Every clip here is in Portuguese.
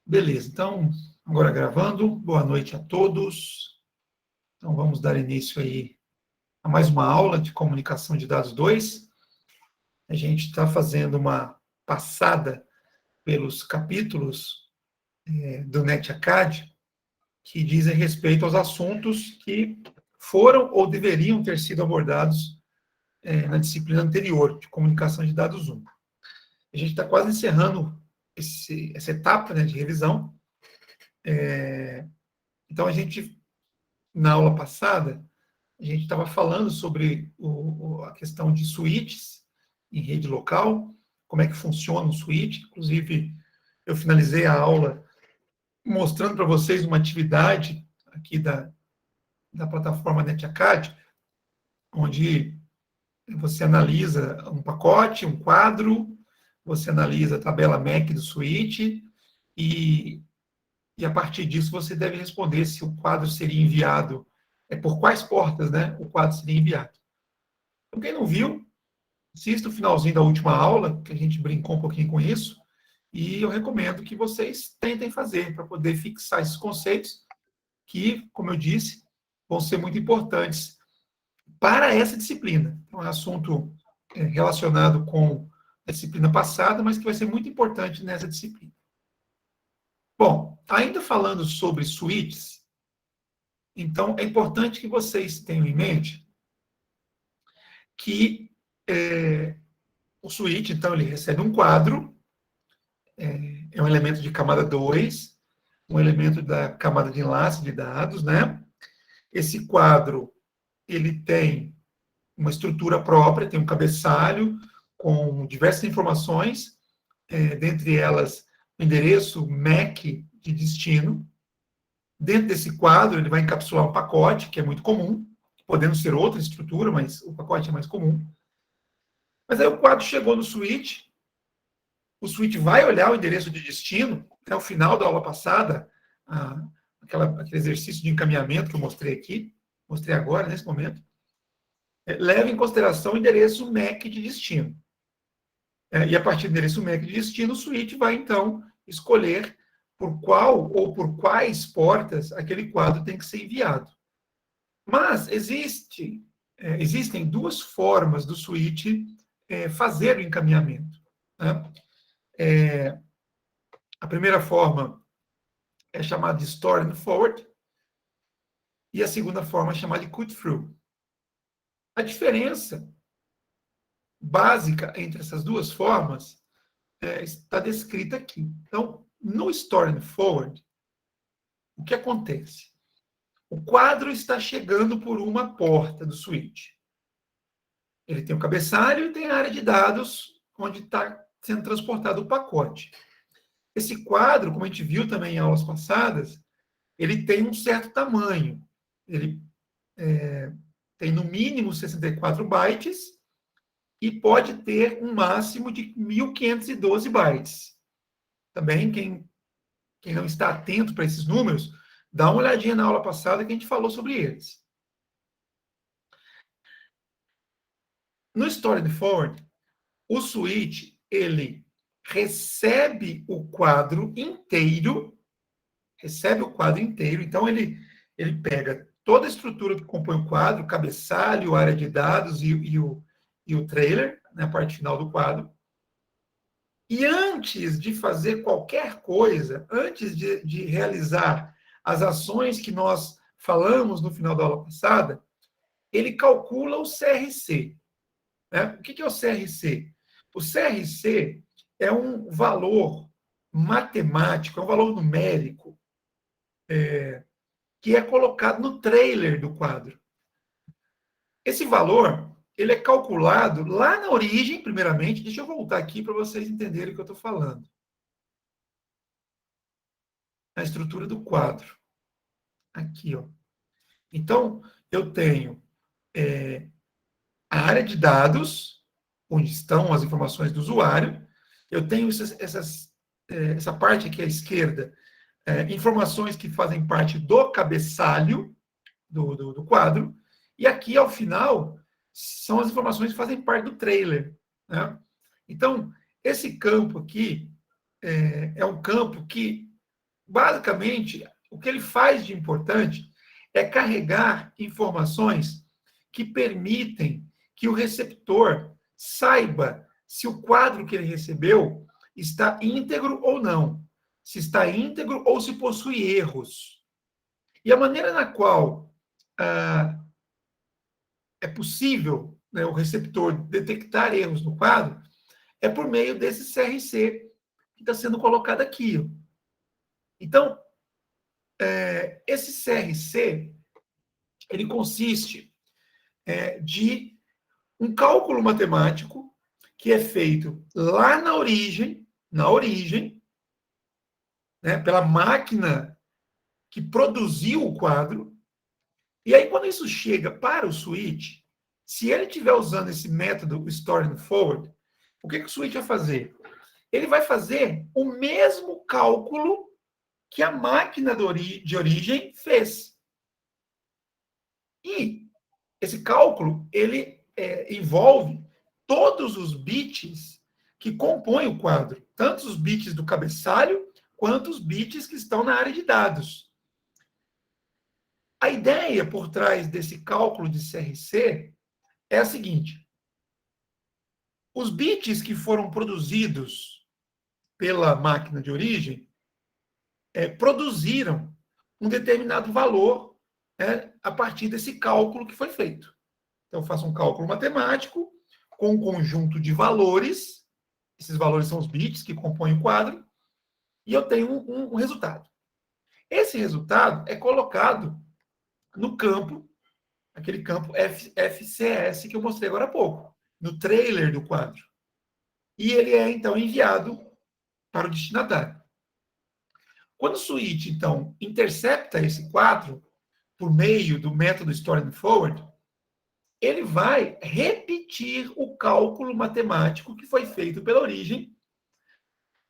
Beleza, então, agora gravando. Boa noite a todos. Então, vamos dar início aí a mais uma aula de comunicação de dados 2. A gente está fazendo uma passada pelos capítulos do NetAcad que dizem respeito aos assuntos que foram ou deveriam ter sido abordados na disciplina anterior, de comunicação de dados 1. A gente está quase encerrando essa etapa, né, de revisão. Então, na aula passada, a gente estava falando sobre a questão de switches em rede local, como é que funciona o switch. Inclusive, eu finalizei a aula mostrando para vocês uma atividade aqui da plataforma NetAcad, onde você analisa um pacote, um quadro, você analisa a tabela MAC do switch e a partir disso você deve responder se o quadro seria enviado, por quais portas, né, o quadro seria enviado. Então, quem não viu, assista o finalzinho da última aula, que a gente brincou um pouquinho com isso, e eu recomendo que vocês tentem fazer para poder fixar esses conceitos que, como eu disse, vão ser muito importantes para essa disciplina. Então, é um assunto relacionado com a disciplina passada, mas que vai ser muito importante nessa disciplina. Bom, ainda falando sobre switches, então é importante que vocês tenham em mente que o switch, então, ele recebe um quadro, é um elemento de camada 2, um elemento da camada de enlace de dados, né? Esse quadro, ele tem uma estrutura própria, tem um cabeçalho com diversas informações, dentre elas o endereço MAC de destino. Dentro desse quadro, ele vai encapsular um pacote, que é muito comum, podendo ser outra estrutura, mas o pacote é mais comum. Mas aí o quadro chegou no switch, o switch vai olhar o endereço de destino, até o final da aula passada, aquele exercício de encaminhamento que eu mostrei aqui, mostrei agora, nesse momento, leva em consideração o endereço MAC de destino. E a partir do endereço MAC de destino, o switch vai, então, escolher por qual ou por quais portas aquele quadro tem que ser enviado. Mas existem duas formas do switch fazer o encaminhamento, né? A primeira forma é chamada de Store and Forward, e a segunda forma é chamada de Cut-Through. A diferença básica entre essas duas formas está descrita aqui. Então, no Store and Forward, o que acontece? O quadro está chegando por uma porta do switch. Ele tem o cabeçalho e tem a área de dados onde está sendo transportado o pacote. Esse quadro, como a gente viu também em aulas passadas, ele tem um certo tamanho. Ele tem no mínimo 64 bytes e pode ter um máximo de 1.512 bytes. Também, quem não está atento para esses números, dá uma olhadinha na aula passada que a gente falou sobre eles. No Store and Forward, o switch, ele recebe o quadro inteiro, então ele pega toda a estrutura que compõe o quadro, cabeçalho, área de dados e o trailer, na parte final do quadro. E antes de fazer qualquer coisa, antes de realizar as ações que nós falamos no final da aula passada, ele calcula o CRC. Né? O que é o CRC? O CRC é um valor matemático, é um valor numérico que é colocado no trailer do quadro. Esse valor, ele é calculado lá na origem, primeiramente. Deixa eu voltar aqui para vocês entenderem o que eu estou falando. Na estrutura do quadro. Aqui, ó. Então, eu tenho a área de dados, onde estão as informações do usuário. Eu tenho essa parte aqui à esquerda, informações que fazem parte do cabeçalho do quadro. E aqui, ao final, são as informações que fazem parte do trailer. Né? Então, esse campo aqui é um campo que basicamente, o que ele faz de importante é carregar informações que permitem que o receptor saiba se o quadro que ele recebeu está íntegro ou não, se está íntegro ou se possui erros. E a maneira na qual é possível, né, o receptor detectar erros no quadro é por meio desse CRC que está sendo colocado aqui. Ó. Então, esse CRC ele consiste de um cálculo matemático que é feito lá na origem, né, pela máquina que produziu o quadro, e aí quando isso chega para o switch, se ele estiver usando esse método Store and Forward, o que o switch vai fazer? Ele vai fazer o mesmo cálculo que a máquina de origem fez. E esse cálculo, ele envolve todos os bits que compõem o quadro, tanto os bits do cabeçalho, quanto os bits que estão na área de dados. A ideia por trás desse cálculo de CRC é a seguinte: os bits que foram produzidos pela máquina de origem produziram um determinado valor a partir desse cálculo que foi feito. Então, eu faço um cálculo matemático com um conjunto de valores, esses valores são os bits que compõem o quadro, e eu tenho um resultado. Esse resultado é colocado no campo, aquele campo FCS que eu mostrei agora há pouco, no trailer do quadro. E ele é, então, enviado para o destinatário. Quando o switch, então, intercepta esse quadro por meio do método Store and Forward, ele vai repetir o cálculo matemático que foi feito pela origem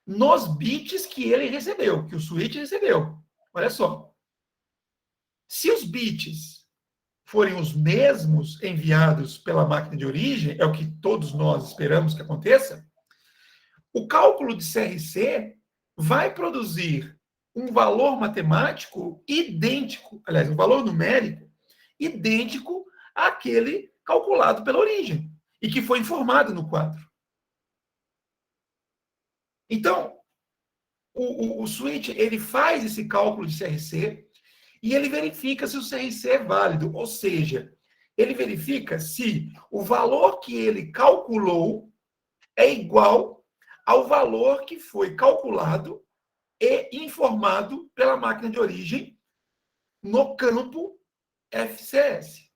nos bits que ele recebeu, que o switch recebeu. Olha só. Se os bits forem os mesmos enviados pela máquina de origem, é o que todos nós esperamos que aconteça, o cálculo de CRC vai produzir um valor matemático idêntico, aliás, um valor numérico idêntico àquele calculado pela origem e que foi informado no quadro. Então, o switch ele faz esse cálculo de CRC e ele verifica se o CRC é válido, ou seja, ele verifica se o valor que ele calculou é igual ao valor que foi calculado e informado pela máquina de origem no campo FCS.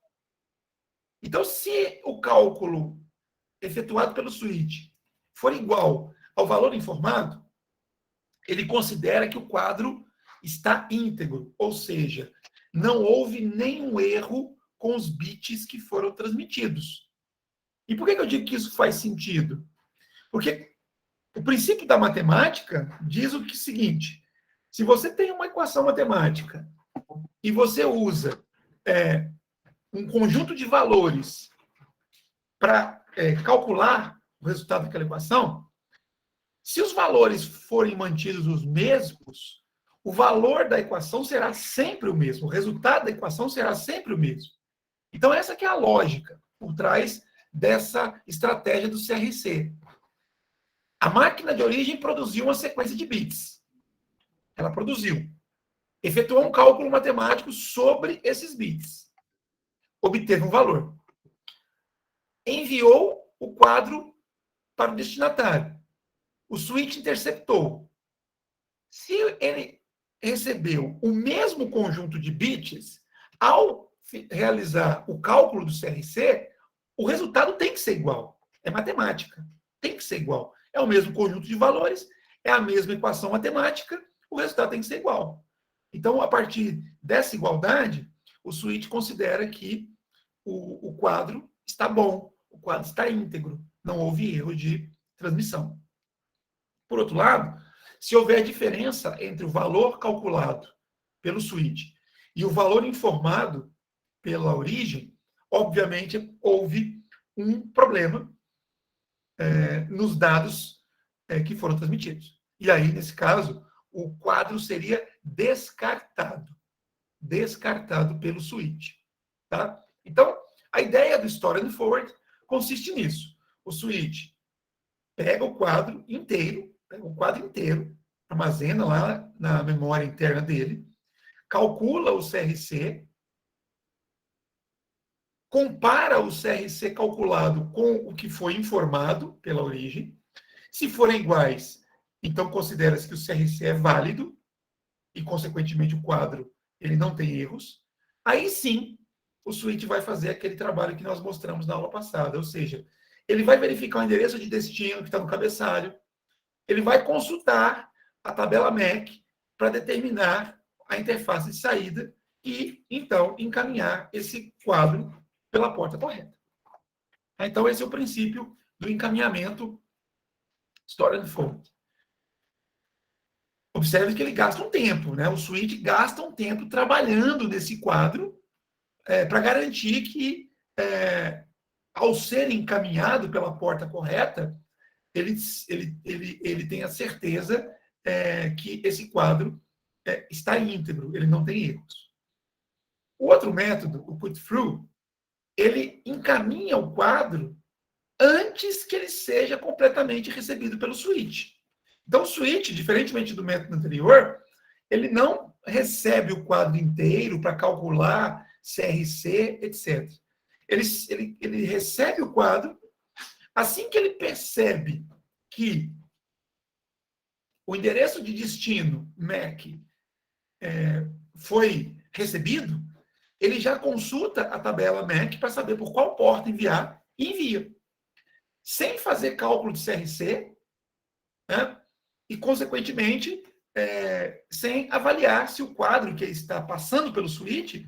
Então, se o cálculo efetuado pelo switch for igual ao valor informado, ele considera que o quadro está íntegro, ou seja, não houve nenhum erro com os bits que foram transmitidos. E por que eu digo que isso faz sentido? Porque o princípio da matemática diz o seguinte: se você tem uma equação matemática e você usa um conjunto de valores para calcular o resultado daquela equação, se os valores forem mantidos os mesmos, o valor da equação será sempre o mesmo, o resultado da equação será sempre o mesmo. Então, essa que é a lógica por trás dessa estratégia do CRC. A máquina de origem produziu uma sequência de bits. Ela produziu. Efetuou um cálculo matemático sobre esses bits. Obteve um valor. Enviou o quadro para o destinatário. O switch interceptou. Se ele recebeu o mesmo conjunto de bits, ao realizar o cálculo do CRC, o resultado tem que ser igual. É matemática. Tem que ser igual. É o mesmo conjunto de valores, é a mesma equação matemática, o resultado tem que ser igual. Então, a partir dessa igualdade, o switch considera que o quadro está bom, o quadro está íntegro, não houve erro de transmissão. Por outro lado, se houver diferença entre o valor calculado pelo switch e o valor informado pela origem, obviamente houve um problema nos dados que foram transmitidos. E aí, nesse caso, o quadro seria descartado pelo switch. Tá? Então, a ideia do Store and Forward consiste nisso. O switch pega o quadro inteiro, armazena lá na memória interna dele, calcula o CRC, compara o CRC calculado com o que foi informado pela origem. Se forem iguais, então considera-se que o CRC é válido e, consequentemente, o quadro ele não tem erros. Aí sim, o switch vai fazer aquele trabalho que nós mostramos na aula passada, ou seja, ele vai verificar o endereço de destino que está no cabeçalho, ele vai consultar a tabela MAC para determinar a interface de saída e, então, encaminhar esse quadro pela porta correta. Então, esse é o princípio do encaminhamento Store and Forward. Observe que ele gasta um tempo, né? O switch gasta um tempo trabalhando nesse quadro para garantir que, ao ser encaminhado pela porta correta, ele tenha certeza que esse quadro está íntegro, ele não tem erros. O outro método, o put-through, ele encaminha o quadro antes que ele seja completamente recebido pelo switch. Então, o switch, diferentemente do método anterior, ele não recebe o quadro inteiro para calcular CRC, etc. Ele recebe o quadro, assim que ele percebe que o endereço de destino MAC foi recebido, ele já consulta a tabela MAC para saber por qual porta enviar e envia. Sem fazer cálculo de CRC, né? E, consequentemente, sem avaliar se o quadro que está passando pelo switch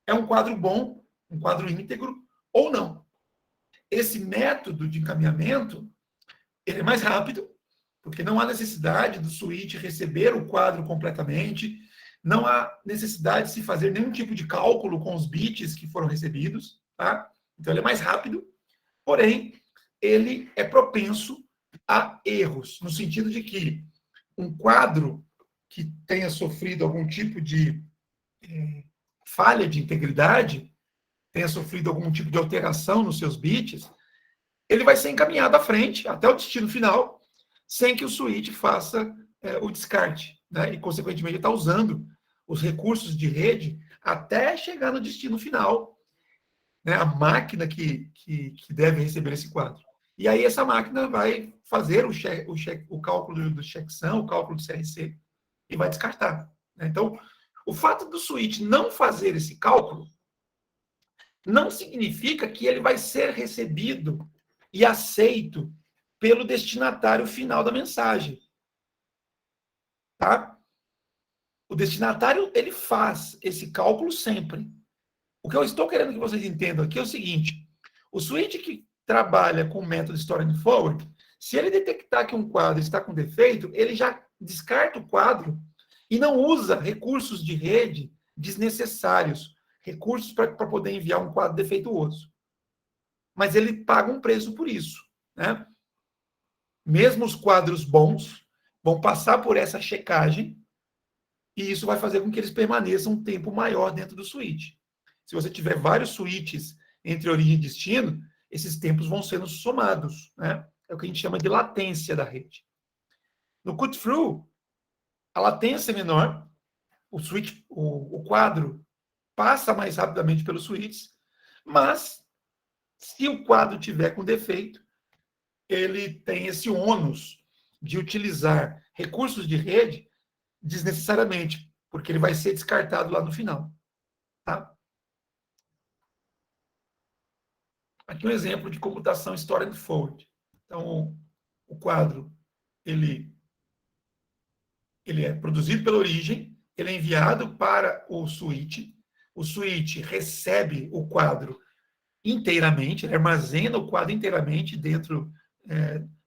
é um quadro bom, um quadro íntegro ou não. Esse método de encaminhamento ele é mais rápido, porque não há necessidade do switch receber o quadro completamente, não há necessidade de se fazer nenhum tipo de cálculo com os bits que foram recebidos, tá? Então, ele é mais rápido, porém, ele é propenso a erros, no sentido de que um quadro que tenha sofrido algum tipo de falha de integridade, tenha sofrido algum tipo de alteração nos seus bits, ele vai ser encaminhado à frente, até o destino final, sem que o switch faça o descarte, né? E, consequentemente, está usando os recursos de rede até chegar no destino final, né? A máquina que deve receber esse quadro. E aí essa máquina vai fazer o cálculo do checksum, o cálculo do CRC, e vai descartar. Né? Então, o fato do switch não fazer esse cálculo não significa que ele vai ser recebido e aceito pelo destinatário final da mensagem. Tá? O destinatário, ele faz esse cálculo sempre. O que eu estou querendo que vocês entendam aqui é o seguinte: o switch que trabalha com o método Store and Forward, se ele detectar que um quadro está com defeito, ele já descarta o quadro e não usa recursos de rede desnecessários, recursos para poder enviar um quadro defeituoso. Mas ele paga um preço por isso. Né? Mesmo os quadros bons vão passar por essa checagem e isso vai fazer com que eles permaneçam um tempo maior dentro do switch. Se você tiver vários switches entre origem e destino, esses tempos vão sendo somados. Né? É o que a gente chama de latência da rede. No cut-through, a latência é menor, o quadro passa mais rapidamente pelos switches, mas se o quadro tiver com defeito, ele tem esse ônus de utilizar recursos de rede desnecessariamente, porque ele vai ser descartado lá no final. Tá? Aqui um exemplo de computação Store and Forward. Então, o quadro, ele é produzido pela origem, ele é enviado para o switch recebe o quadro inteiramente, ele armazena o quadro inteiramente dentro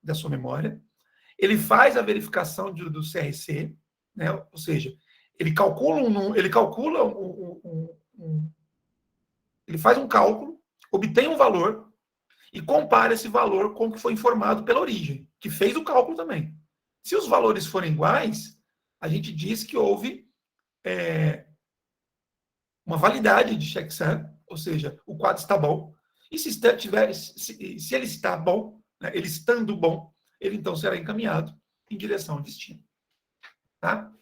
da sua memória, ele faz a verificação do CRC, né? Ou seja, ele faz um cálculo, obtém um valor, e compara esse valor com o que foi informado pela origem, que fez o cálculo também. Se os valores forem iguais, a gente diz que houve uma validade de checksum, ou seja, o quadro está bom. E se ele está bom, né, ele estando bom, ele então será encaminhado em direção ao destino. Tá?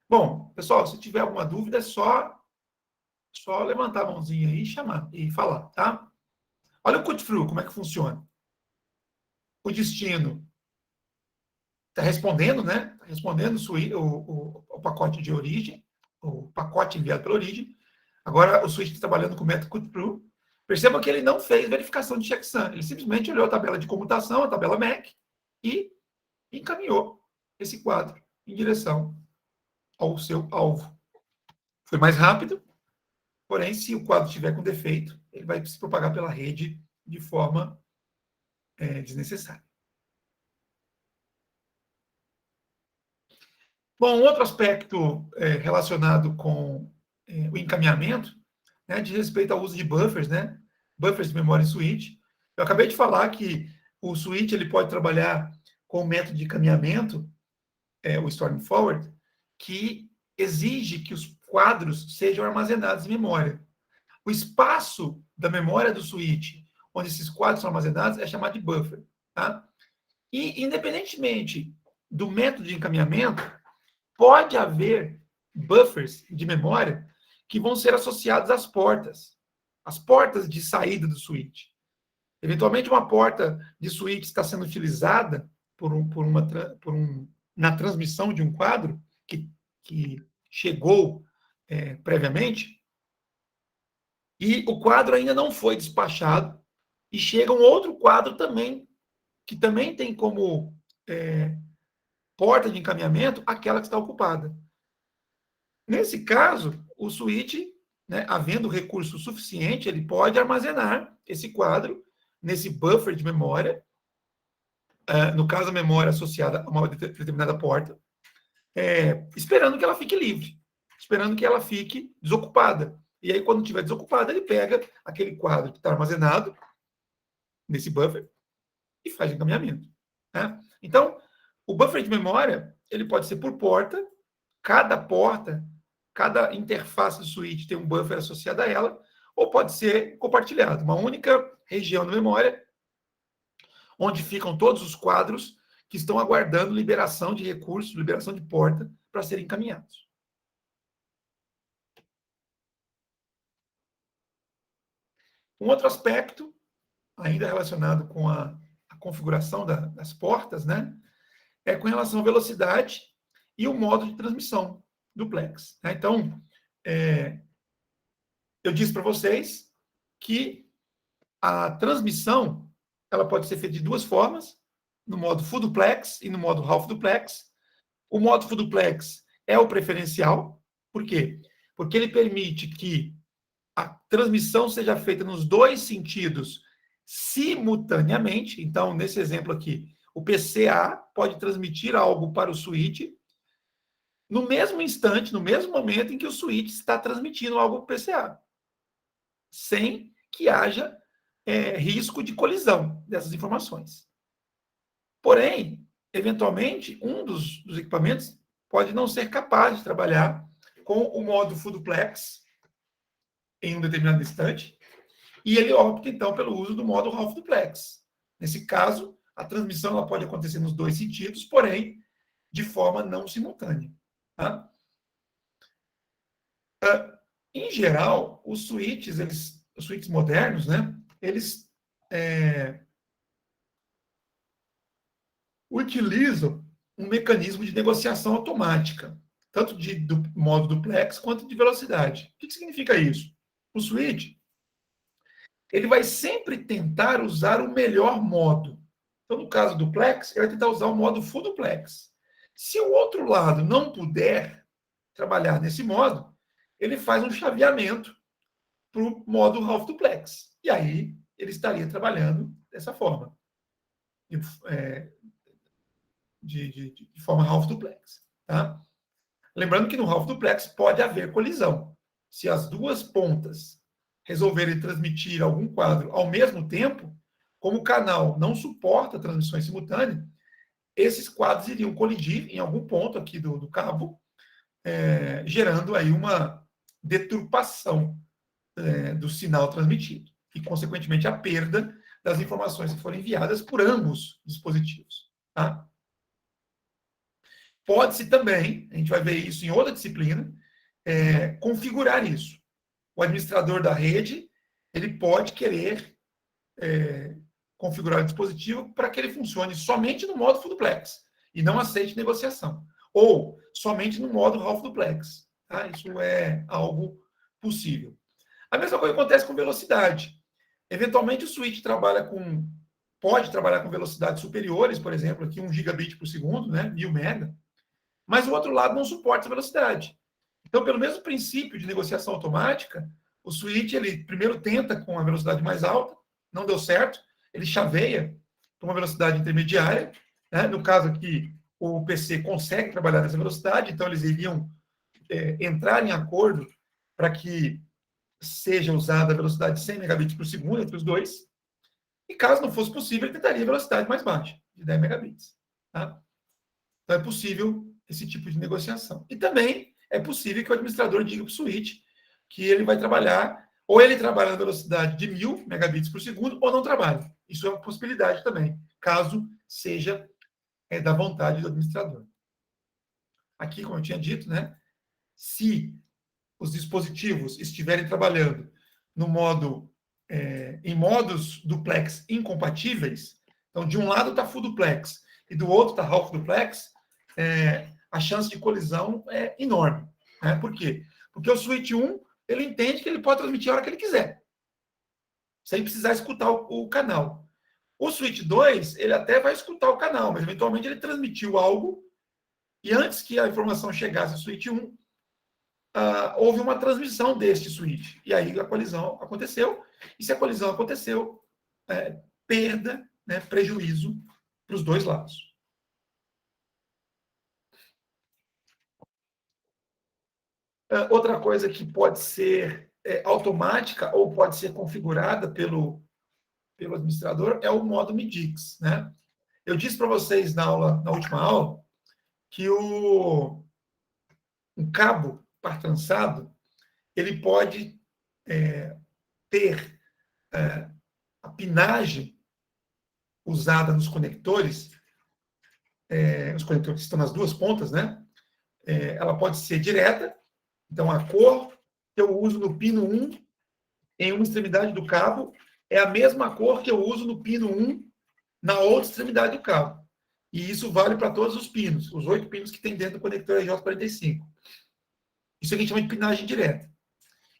Bom, pessoal, se tiver alguma dúvida, é só levantar a mãozinha aí e chamar e falar, tá? Olha o cut through, como é que funciona. O destino está respondendo, né? Está respondendo o pacote de origem, o pacote enviado pela origem. Agora o switch está trabalhando com o método cut through. Perceba que ele não fez verificação de checksum. Ele simplesmente olhou a tabela de comutação, a tabela MAC, e encaminhou esse quadro em direção ao seu alvo. Foi mais rápido, porém, se o quadro estiver com defeito, ele vai se propagar pela rede de forma desnecessária. Bom, outro aspecto relacionado com o encaminhamento, né, diz respeito ao uso de buffers, né? Buffers de memória em switch. Eu acabei de falar que o switch ele pode trabalhar com o método de encaminhamento, o storm forward, que exige que os quadros sejam armazenados em memória. O espaço da memória do switch, onde esses quadros são armazenados, é chamado de buffer. Tá? E, independentemente do método de encaminhamento, pode haver buffers de memória que vão ser associados às portas. As portas de saída do switch. Eventualmente, uma porta de switch está sendo utilizada na transmissão de um quadro que chegou previamente, e o quadro ainda não foi despachado, e chega um outro quadro também, que também tem como porta de encaminhamento aquela que está ocupada. Nesse caso, o switch, né, havendo recurso suficiente, ele pode armazenar esse quadro nesse buffer de memória, no caso, a memória associada a uma determinada porta, esperando que ela fique livre, esperando que ela fique desocupada. E aí, quando estiver desocupada, ele pega aquele quadro que está armazenado nesse buffer e faz o encaminhamento. Né? Então, o buffer de memória, ele pode ser por porta, cada interface do switch tem um buffer associado a ela, ou pode ser compartilhado, uma única região da memória, onde ficam todos os quadros que estão aguardando liberação de recursos, liberação de porta, para serem encaminhados. Um outro aspecto, ainda relacionado com a configuração das portas, né, é com relação à velocidade e o modo de transmissão do Plex. Né? Então, eu disse para vocês que a transmissão ela pode ser feita de duas formas, no modo full duplex e no modo half duplex. O modo full duplex é o preferencial. Por quê? Porque ele permite que a transmissão seja feita nos dois sentidos simultaneamente. Então, nesse exemplo aqui, o PCA pode transmitir algo para o switch no mesmo instante, no mesmo momento em que o switch está transmitindo algo para o PCA, sem que haja risco de colisão dessas informações. Porém, eventualmente, um dos equipamentos pode não ser capaz de trabalhar com o modo full duplex em um determinado instante, e ele opta, então, pelo uso do modo half duplex. Nesse caso, a transmissão ela pode acontecer nos dois sentidos, porém, de forma não simultânea. Tá? Em geral, os switches modernos, né, eles utilizam um mecanismo de negociação automática, tanto do modo duplex quanto de velocidade. O que significa isso? O switch ele vai sempre tentar usar o melhor modo. Então, no caso do duplex, ele vai tentar usar o modo full duplex. Se o outro lado não puder trabalhar nesse modo, ele faz um chaveamento para o modo half duplex. E aí ele estaria trabalhando dessa forma, de forma half duplex. Tá? Lembrando que no half duplex pode haver colisão. Se as duas pontas resolverem transmitir algum quadro ao mesmo tempo, como o canal não suporta transmissões simultâneas, esses quadros iriam colidir em algum ponto aqui do cabo, gerando aí uma deturpação do sinal transmitido e, consequentemente, a perda das informações que foram enviadas por ambos os dispositivos. Tá? Pode-se também, a gente vai ver isso em outra disciplina, configurar isso. O administrador da rede, ele pode querer configurar o dispositivo para que ele funcione somente no modo full duplex e não aceite negociação. Ou somente no modo half duplex. Tá? Isso é algo possível. A mesma coisa acontece com velocidade. Eventualmente o switch pode trabalhar com velocidades superiores, por exemplo, aqui 1 gigabit por segundo, né, 1000 mega, mas o outro lado não suporta essa velocidade. Então, pelo mesmo princípio de negociação automática, o switch ele primeiro tenta com a velocidade mais alta, não deu certo, ele chaveia para uma velocidade intermediária. Né? No caso aqui, o PC consegue trabalhar nessa velocidade, então eles iriam entrar em acordo para que seja usada a velocidade de 100 megabits por segundo entre os dois. E caso não fosse possível, ele tentaria a velocidade mais baixa, de 10 megabits. Tá? Então é possível esse tipo de negociação. E também é possível que o administrador diga para o switch que ele vai trabalhar, ou ele trabalha na velocidade de 1000 megabits por segundo, ou não trabalha. Isso é uma possibilidade também, caso seja da vontade do administrador. Aqui, como eu tinha dito, né, se os dispositivos estiverem trabalhando no modo, em modos duplex incompatíveis, então de um lado está full duplex e do outro está half duplex, a chance de colisão é enorme. Né? Por quê? Porque o switch 1, ele entende que ele pode transmitir a hora que ele quiser, sem precisar escutar o canal. O switch 2, ele até vai escutar o canal, mas eventualmente ele transmitiu algo e antes que a informação chegasse ao switch 1, houve uma transmissão deste switch. E aí a colisão aconteceu. E se a colisão aconteceu, perda, né, prejuízo para os dois lados. Outra coisa que pode ser automática ou pode ser configurada pelo administrador é o modo MIDIX. Né? Eu disse para vocês na última aula que um cabo par trançado ele pode ter a pinagem usada nos conectores, os conectores que estão nas duas pontas, né? Ela pode ser direta, então a cor que eu uso no pino 1 em uma extremidade do cabo é a mesma cor que eu uso no pino 1 na outra extremidade do cabo. E isso vale para todos os pinos, os 8 pinos que tem dentro do conector EJ45. Isso a gente chama de pinagem direta.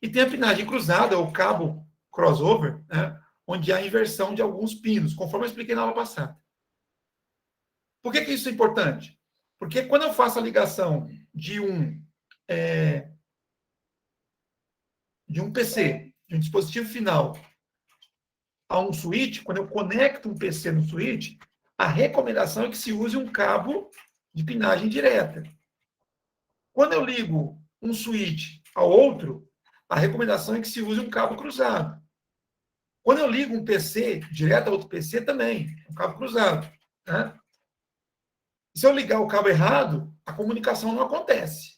E tem a pinagem cruzada, ou cabo crossover, né, onde há inversão de alguns pinos, conforme eu expliquei na aula passada. Por que isso é importante? Porque quando eu faço a ligação de um PC, de um dispositivo final, a um switch, quando eu conecto um PC no switch, a recomendação é que se use um cabo de pinagem direta. Quando eu ligo um switch ao outro, a recomendação é que se use um cabo cruzado. Quando eu ligo um PC direto a outro PC, também, um cabo cruzado. Né? Se eu ligar o cabo errado, a comunicação não acontece.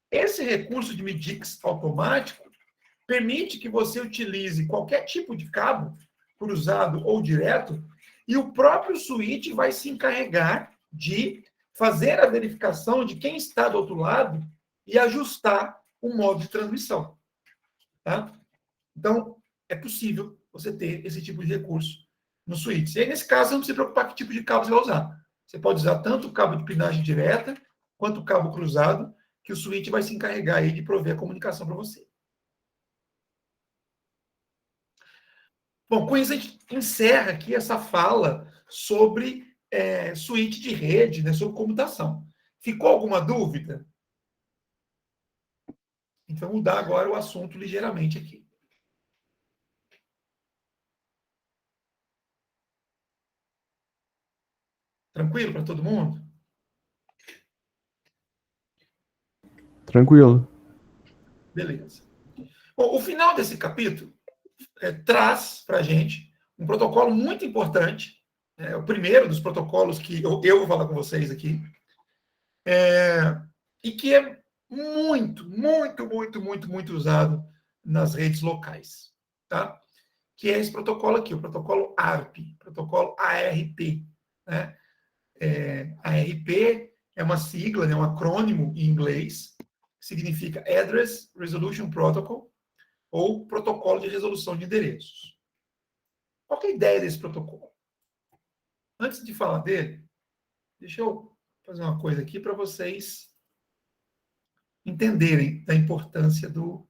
Esse recurso de MIDIX automático permite que você utilize qualquer tipo de cabo, cruzado ou direto, e o próprio switch vai se encarregar de fazer a verificação de quem está do outro lado e ajustar o modo de transmissão. Tá? Então, é possível você ter esse tipo de recurso no switch. E aí, nesse caso, não precisa se preocupar que tipo de cabo você vai usar. Você pode usar tanto o cabo de pinagem direta, quanto o cabo cruzado, que o switch vai se encarregar aí de prover a comunicação para você. Bom, com isso a gente encerra aqui essa fala sobre switch de rede, né, sobre comutação. Ficou alguma dúvida? Então, mudar agora o assunto ligeiramente aqui. Tranquilo para todo mundo? Tranquilo. Beleza. Bom, o final desse capítulo traz para a gente um protocolo muito importante, é o primeiro dos protocolos que eu vou falar com vocês aqui, e que é muito usado nas redes locais, tá? Que é esse protocolo aqui, o protocolo ARP, protocolo ARP, né? ARP é uma sigla, né, um acrônimo em inglês, que significa Address Resolution Protocol, ou protocolo de resolução de endereços. Qual que é a ideia desse protocolo? Antes de falar dele, deixa eu fazer uma coisa aqui para vocês entenderem da importância do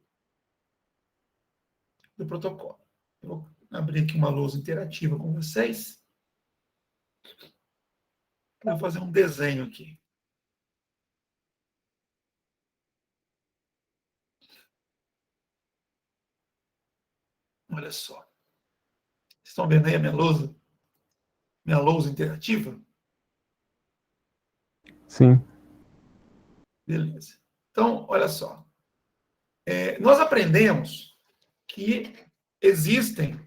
protocolo. Eu vou abrir aqui uma lousa interativa com vocês. Vou fazer um desenho aqui. Olha só. Vocês estão vendo aí a minha lousa? Minha lousa interativa? Sim. Beleza. Então, olha só. Nós aprendemos que existem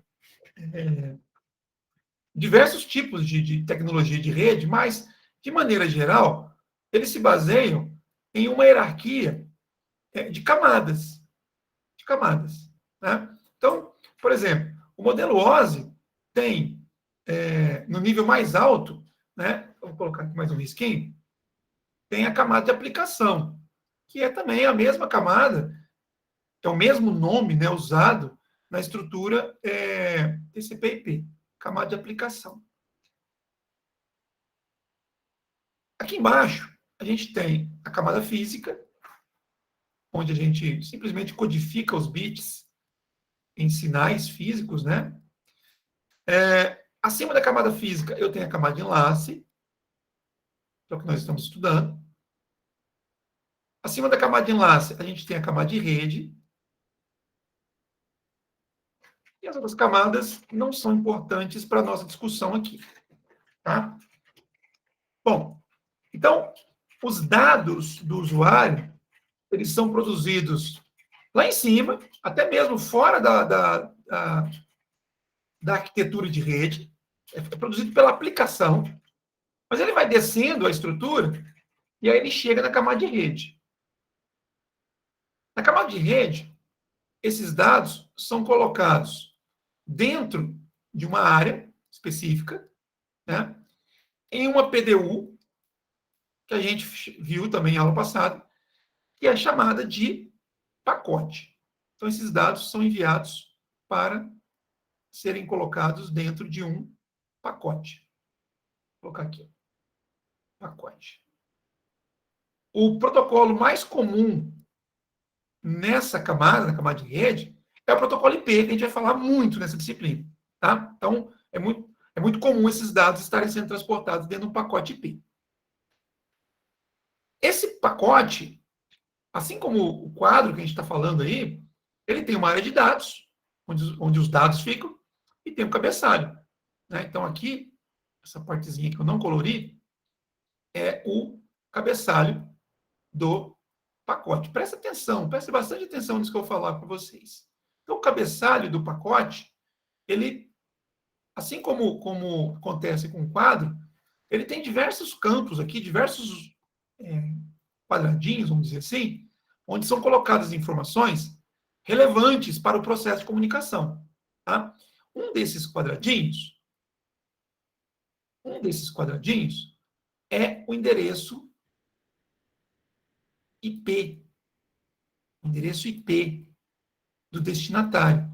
diversos tipos de tecnologia de rede, mas, de maneira geral, eles se baseiam em uma hierarquia de camadas. De camadas. Né? Então, por exemplo, o modelo OSI tem, no nível mais alto, né, vou colocar aqui mais um risquinho, tem a camada de aplicação, que é também a mesma camada, é o mesmo nome, né, usado na estrutura TCP/IP, camada de aplicação. Aqui embaixo, a gente tem a camada física, onde a gente simplesmente codifica os bits em sinais físicos, né? Acima da camada física, eu tenho a camada de enlace, que é o que nós estamos estudando. Acima da camada de enlace, a gente tem a camada de rede. E as outras camadas não são importantes para a nossa discussão aqui. Tá? Bom, então, os dados do usuário, eles são produzidos lá em cima, até mesmo fora da arquitetura de rede, é produzido pela aplicação, mas ele vai descendo a estrutura e aí ele chega na camada de rede. Na camada de rede, esses dados são colocados dentro de uma área específica, né, em uma PDU, que a gente viu também em aula passada, que é chamada de pacote. Então, esses dados são enviados para serem colocados dentro de um pacote. Vou colocar aqui. Pacote. O protocolo mais comum nessa camada, na camada de rede, é o protocolo IP, que a gente vai falar muito nessa disciplina. Tá? Então, é muito comum esses dados estarem sendo transportados dentro de um pacote IP. Esse pacote, assim como o quadro que a gente está falando aí, ele tem uma área de dados, onde os dados ficam, e tem um cabeçalho. Né? Então, aqui, essa partezinha que eu não colori, é o cabeçalho do pacote. Presta atenção, preste bastante atenção nisso que eu vou falar para vocês. Então, o cabeçalho do pacote, ele, assim como acontece com o quadro, ele tem diversos campos aqui, diversos quadradinhos, vamos dizer assim, onde são colocadas informações relevantes para o processo de comunicação. Tá? Um desses quadradinhos é o endereço IP. Endereço IP do destinatário.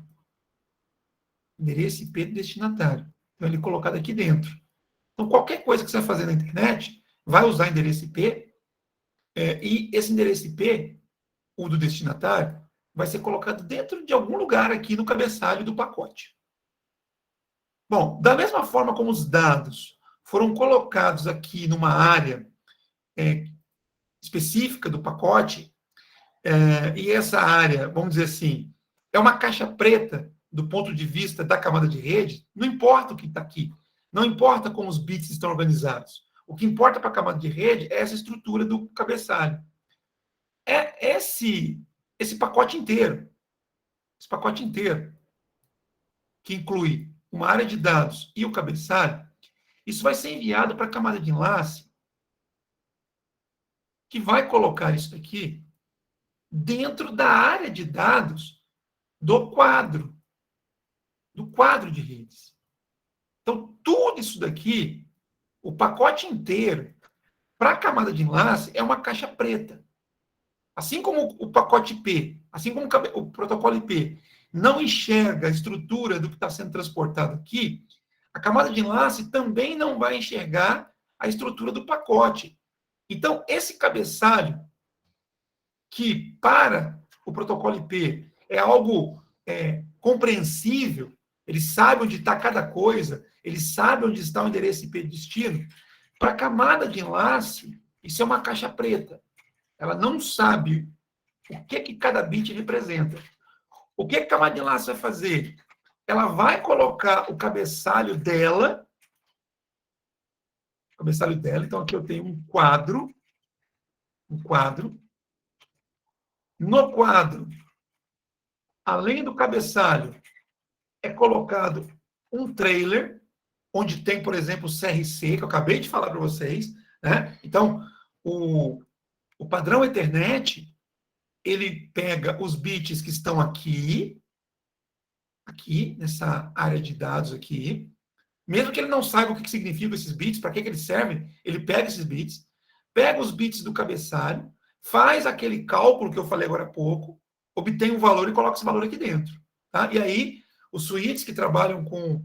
Endereço IP do destinatário. Então, ele é colocado aqui dentro. Então, qualquer coisa que você vai fazer na internet, vai usar endereço IP, e esse endereço IP, o do destinatário, vai ser colocado dentro de algum lugar aqui no cabeçalho do pacote. Bom, da mesma forma como os dados foram colocados aqui numa área específica do pacote, e essa área, vamos dizer assim, é uma caixa preta do ponto de vista da camada de rede, não importa o que está aqui, não importa como os bits estão organizados. O que importa para a camada de rede é essa estrutura do cabeçalho. É esse pacote inteiro, que inclui uma área de dados e o cabeçalho, Isso vai ser enviado para a camada de enlace, que vai colocar isso aqui dentro da área de dados do quadro de redes. Então, tudo isso daqui, o pacote inteiro, para a camada de enlace, é uma caixa preta. Assim como o pacote IP, assim como o protocolo IP não enxerga a estrutura do que está sendo transportado aqui, a camada de enlace também não vai enxergar a estrutura do pacote. Então, esse cabeçalho, que para o protocolo IP é algo compreensível, ele sabe onde está cada coisa, ele sabe onde está o endereço IP de destino, para a camada de enlace, isso é uma caixa preta. Ela não sabe o que cada bit representa. O que a camada de enlace vai fazer? Ela vai colocar o cabeçalho dela, então aqui eu tenho um quadro, no quadro, além do cabeçalho, é colocado um trailer, onde tem, por exemplo, o CRC, que eu acabei de falar para vocês, né? Então, o padrão Ethernet, ele pega os bits que estão aqui, nessa área de dados aqui, mesmo que ele não saiba o que significam esses bits, para que eles servem, ele pega esses bits, pega os bits do cabeçalho, faz aquele cálculo que eu falei agora há pouco, obtém um valor e coloca esse valor aqui dentro. Tá? E aí, os switches que trabalham com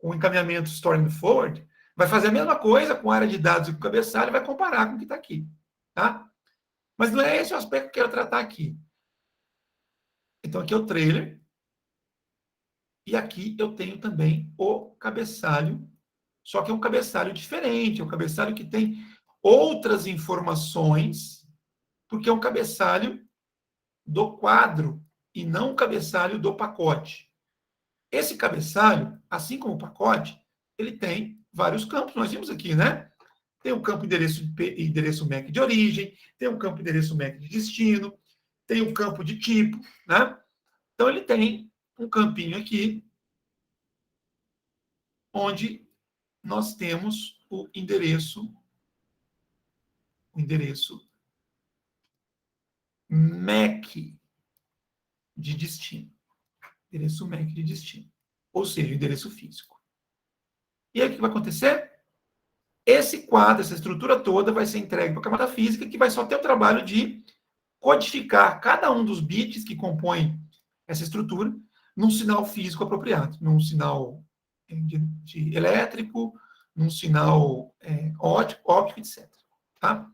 o encaminhamento Story and Forward, vai fazer a mesma coisa com a área de dados e com o cabeçalho e vai comparar com o que está aqui. Tá? Mas não é esse o aspecto que eu quero tratar aqui. Então, aqui é o trailer. E aqui eu tenho também o cabeçalho, só que é um cabeçalho diferente, é um cabeçalho que tem outras informações, porque é um cabeçalho do quadro e não um cabeçalho do pacote. Esse cabeçalho, assim como o pacote, ele tem vários campos, nós vimos aqui, né? Tem um campo endereço MAC de origem, tem um campo endereço MAC de destino, tem um campo de tipo, né? Então, ele tem um campinho aqui, onde nós temos o endereço MAC de destino. Endereço MAC de destino. Ou seja, o endereço físico. E aí o que vai acontecer? Esse quadro, essa estrutura toda vai ser entregue para a camada física, que vai só ter o trabalho de codificar cada um dos bits que compõem essa estrutura num sinal físico apropriado, num sinal de elétrico, num sinal óptico, etc. Tá?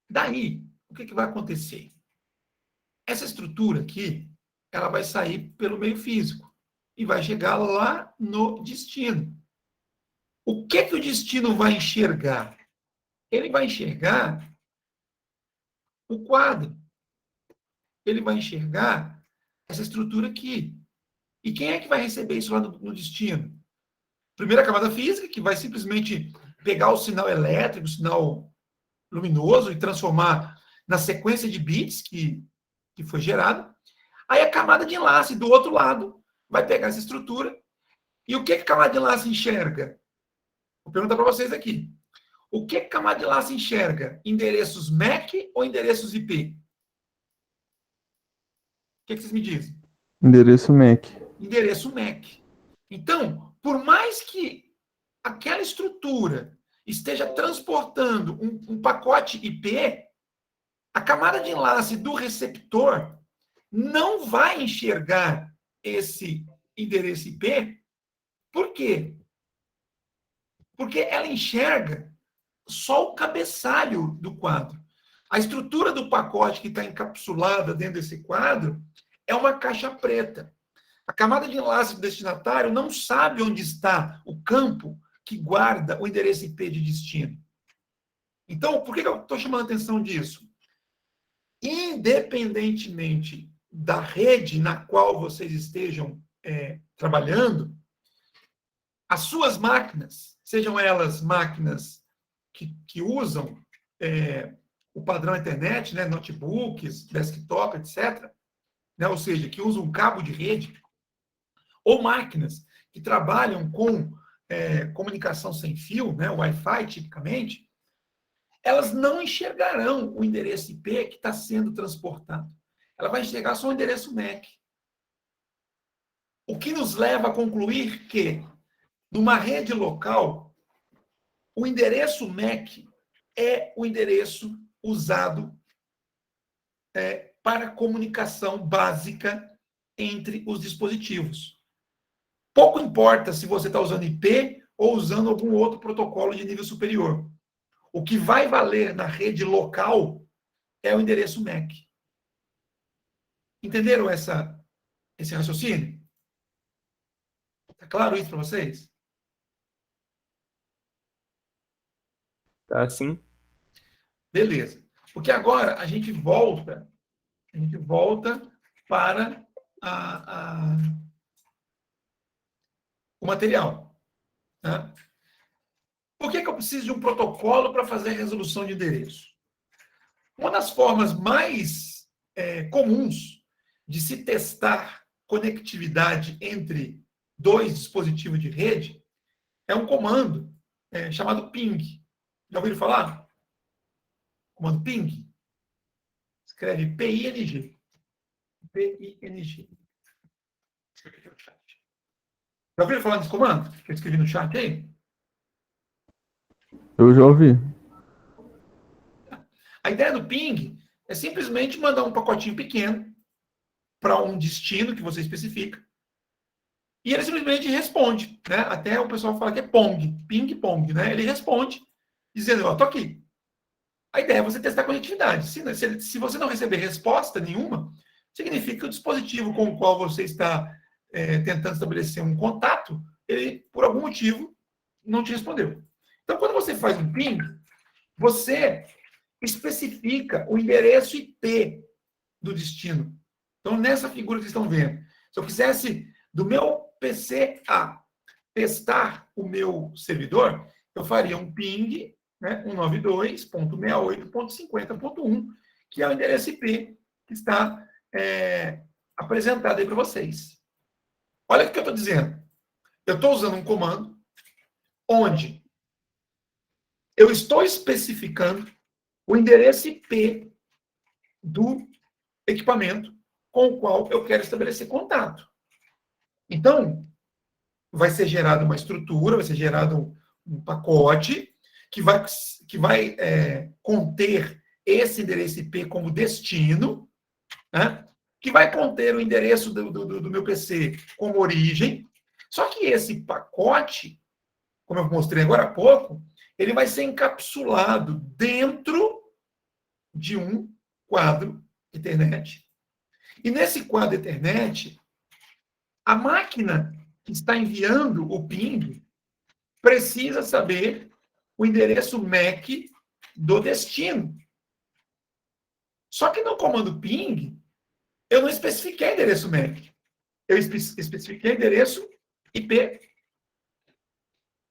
Daí, o que vai acontecer? Essa estrutura aqui, ela vai sair pelo meio físico e vai chegar lá no destino. O que o destino vai enxergar? Ele vai enxergar o quadro. Ele vai enxergar essa estrutura aqui. E quem é que vai receber isso lá no destino? Primeira camada física, que vai simplesmente pegar o sinal elétrico, o sinal luminoso, e transformar na sequência de bits que foi gerada. Aí a camada de enlace do outro lado vai pegar essa estrutura. E o que a camada de enlace enxerga? Vou perguntar para vocês aqui. O que a camada de enlace enxerga? Endereços MAC ou endereços IP? O que vocês me dizem? Endereço MAC. Endereço MAC. Então, por mais que aquela estrutura esteja transportando um pacote IP, a camada de enlace do receptor não vai enxergar esse endereço IP. Por quê? Porque ela enxerga só o cabeçalho do quadro. A estrutura do pacote que está encapsulada dentro desse quadro é uma caixa preta. A camada de enlace do destinatário não sabe onde está o campo que guarda o endereço IP de destino. Então, por que eu estou chamando a atenção disso? Independentemente da rede na qual vocês estejam trabalhando, as suas máquinas, sejam elas máquinas que usam o padrão internet, né, notebooks, desktop, etc., né, ou seja, que usam um cabo de rede, ou máquinas que trabalham com comunicação sem fio, né, Wi-Fi, tipicamente, elas não enxergarão o endereço IP que está sendo transportado. Ela vai enxergar só o endereço MAC. O que nos leva a concluir que, numa rede local, o endereço MAC é o endereço usado para comunicação básica entre os dispositivos. Pouco importa se você está usando IP ou usando algum outro protocolo de nível superior. O que vai valer na rede local é o endereço MAC. Entenderam esse raciocínio? Está claro isso para vocês? Tá, sim. Beleza. Porque agora a gente volta para o material. Tá? Por que eu preciso de um protocolo para fazer a resolução de endereço? Uma das formas mais comuns de se testar conectividade entre dois dispositivos de rede é um comando chamado ping. Já ouviram falar? Comando ping? Escreve P-I-N-G. P-I-N-G. Já ouviram falar desse comando que eu escrevi no chat aí? Eu já ouvi. A ideia do ping é simplesmente mandar um pacotinho pequeno para um destino que você especifica e ele simplesmente responde, né? Até o pessoal fala que é pong, ping-pong, né? Ele responde dizendo, ó, tô aqui. A ideia é você testar a conectividade. Se você não receber resposta nenhuma, significa que o dispositivo com o qual você está tentando estabelecer um contato, ele, por algum motivo, não te respondeu. Então, quando você faz um ping, você especifica o endereço IP do destino. Então, nessa figura que vocês estão vendo, se eu quisesse, do meu PC A, testar o meu servidor, eu faria um ping, né, 192.68.50.1, que é o endereço IP que está apresentado aí para vocês. Olha o que eu estou dizendo. Eu estou usando um comando onde eu estou especificando o endereço IP do equipamento com o qual eu quero estabelecer contato. Então, vai ser gerada uma estrutura, vai ser gerado um pacote que vai conter esse endereço IP como destino, né? Que vai conter o endereço do meu PC como origem. Só que esse pacote, como eu mostrei agora há pouco, ele vai ser encapsulado dentro de um quadro Ethernet. E nesse quadro Ethernet, a máquina que está enviando o ping precisa saber o endereço MAC do destino. Só que no comando ping, eu não especifiquei endereço MAC. Eu especifiquei endereço IP.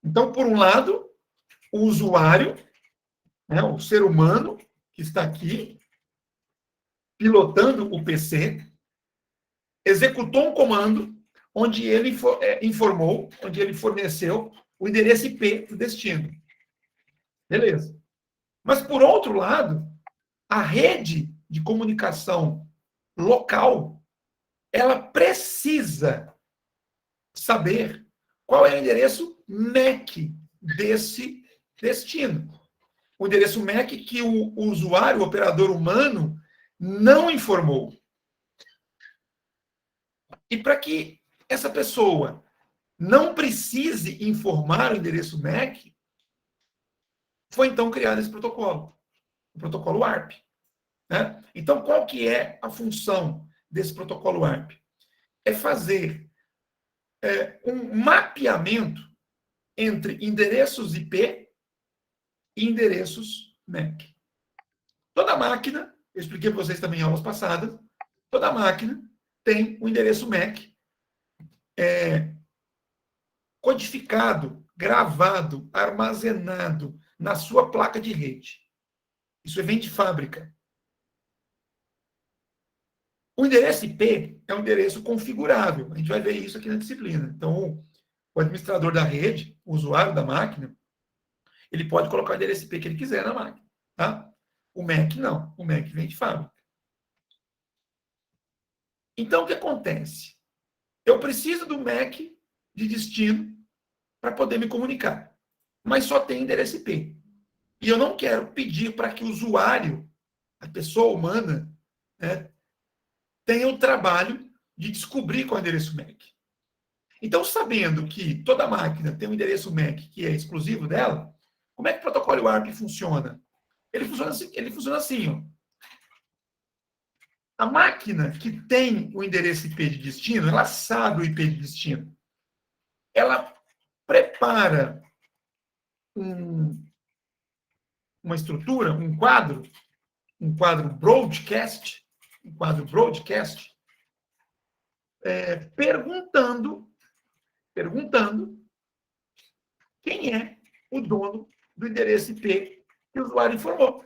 Então, por um lado, o usuário, né, o ser humano que está aqui, pilotando o PC, executou um comando onde ele informou, onde ele forneceu o endereço IP do destino. Beleza. Mas, por outro lado, a rede de comunicação local, ela precisa saber qual é o endereço MAC desse destino. O endereço MAC que o usuário, o operador humano, não informou. E para que essa pessoa não precise informar o endereço MAC, foi então criado esse protocolo, o protocolo ARP. Né? Então, qual que é a função desse protocolo ARP? É fazer um mapeamento entre endereços IP e endereços MAC. Toda máquina, eu expliquei para vocês também em aulas passadas, toda máquina tem um endereço MAC codificado, gravado, armazenado na sua placa de rede. Isso vem de fábrica. O endereço IP é um endereço configurável. A gente vai ver isso aqui na disciplina. Então, o administrador da rede, o usuário da máquina, ele pode colocar o endereço IP que ele quiser na máquina. Tá? O MAC não. O MAC vem de fábrica. Então, o que acontece? Eu preciso do MAC de destino para poder me comunicar. Mas só tem endereço IP. E eu não quero pedir para que o usuário, a pessoa humana, né, tenha o trabalho de descobrir qual é o endereço MAC. Então, sabendo que toda máquina tem um endereço MAC que é exclusivo dela, como é que o protocolo WARP funciona? Ele funciona assim, ó. A máquina que tem o endereço IP de destino, ela sabe o IP de destino. Ela prepara uma estrutura, um quadro broadcast, perguntando quem é o dono do endereço IP que o usuário informou.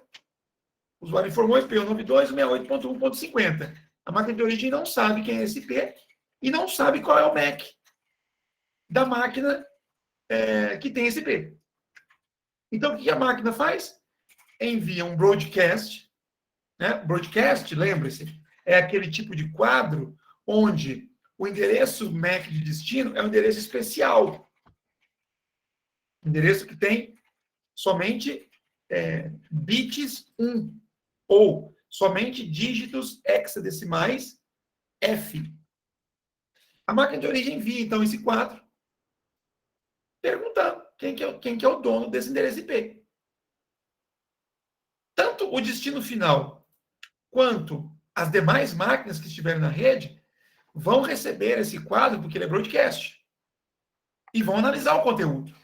O usuário informou IP 192.168.1.50. A máquina de origem não sabe quem é esse IP e não sabe qual é o MAC da máquina que tem esse IP. Então, o que a máquina faz? Envia um broadcast. Né? Broadcast, lembre-se, é aquele tipo de quadro onde o endereço MAC de destino é um endereço especial. Endereço que tem somente bits 1 ou somente dígitos hexadecimais F. A máquina de origem envia, então, esse quadro perguntando quem que é o dono desse endereço IP. Tanto o destino final quanto as demais máquinas que estiverem na rede vão receber esse quadro, porque ele é broadcast, e vão analisar o conteúdo.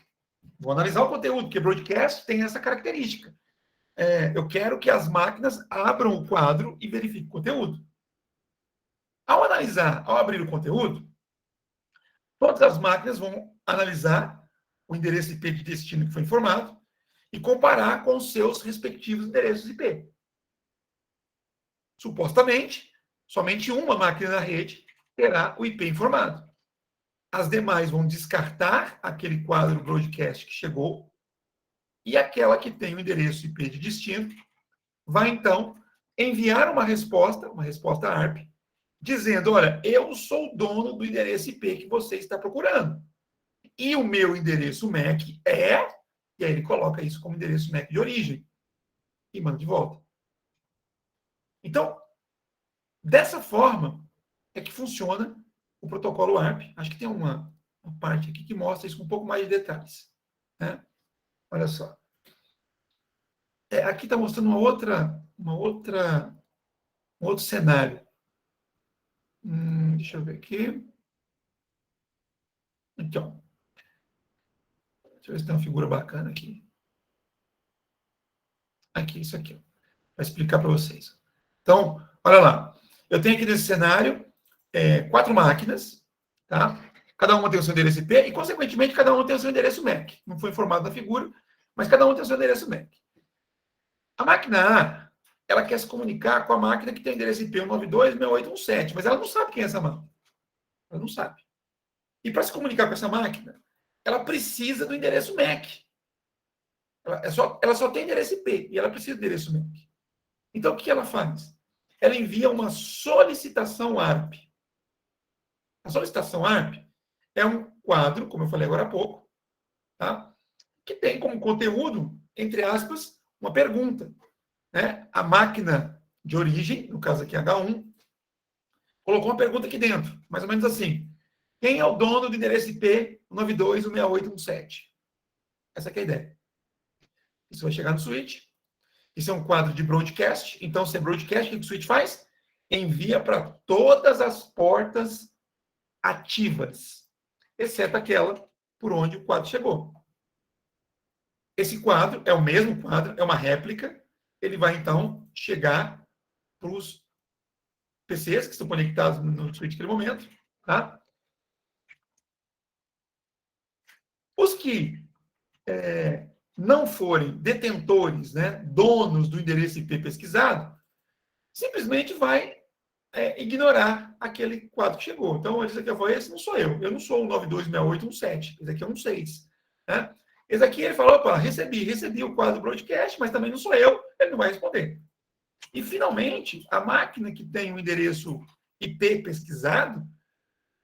Porque broadcast tem essa característica. Eu quero que as máquinas abram o quadro e verifiquem o conteúdo. Ao abrir o conteúdo, todas as máquinas vão analisar o endereço IP de destino que foi informado e comparar com os seus respectivos endereços IP. Supostamente, somente uma máquina na rede terá o IP informado. As demais vão descartar aquele quadro broadcast que chegou e aquela que tem o endereço IP de destino vai, então, enviar uma resposta ARP, dizendo, olha, eu sou o dono do endereço IP que você está procurando. E o meu endereço MAC é... E aí ele coloca isso como endereço MAC de origem e manda de volta. Então, dessa forma é que funciona o protocolo ARP. Acho que tem uma parte aqui que mostra isso com um pouco mais de detalhes. Né? Olha só. Aqui está mostrando um outro cenário. Deixa eu ver aqui. Então, deixa eu ver se tem uma figura bacana aqui. Aqui, isso aqui. Para explicar para vocês. Então, olha lá. Eu tenho aqui nesse cenário 4 máquinas, tá? Cada uma tem o seu endereço IP e, consequentemente, cada uma tem o seu endereço MAC. Não foi informado na figura, mas cada uma tem o seu endereço MAC. A máquina A, ela quer se comunicar com a máquina que tem o endereço IP 192.68.1.7, mas ela não sabe quem é essa máquina. Ela não sabe. E para se comunicar com essa máquina, ela precisa do endereço MAC. Ela só tem endereço IP e ela precisa do endereço MAC. Então, o que ela faz? Ela envia uma solicitação ARP. A solicitação ARP é um quadro, como eu falei agora há pouco, tá? Que tem como conteúdo, entre aspas, uma pergunta. Né? A máquina de origem, no caso aqui H1, colocou uma pergunta aqui dentro, mais ou menos assim. Quem é o dono do endereço IP 92.168.1.7? Essa aqui é a ideia. Isso vai chegar no switch. Isso é um quadro de broadcast. Então, se é broadcast, o que o switch faz? Envia para todas as portas ativas, exceto aquela por onde o quadro chegou. Esse quadro é o mesmo quadro, é uma réplica. Ele vai, então, chegar para os PCs que estão conectados no switch naquele momento. Tá? Os que não forem detentores, né, donos do endereço IP pesquisado, simplesmente vai ignorar aquele quadro que chegou. Então, esse aqui esse não sou eu. Eu não sou um 926817. Esse aqui é um 6. Né? Esse aqui ele falou, opa, recebi o quadro broadcast, mas também não sou eu. Ele não vai responder. E, finalmente, a máquina que tem o endereço IP pesquisado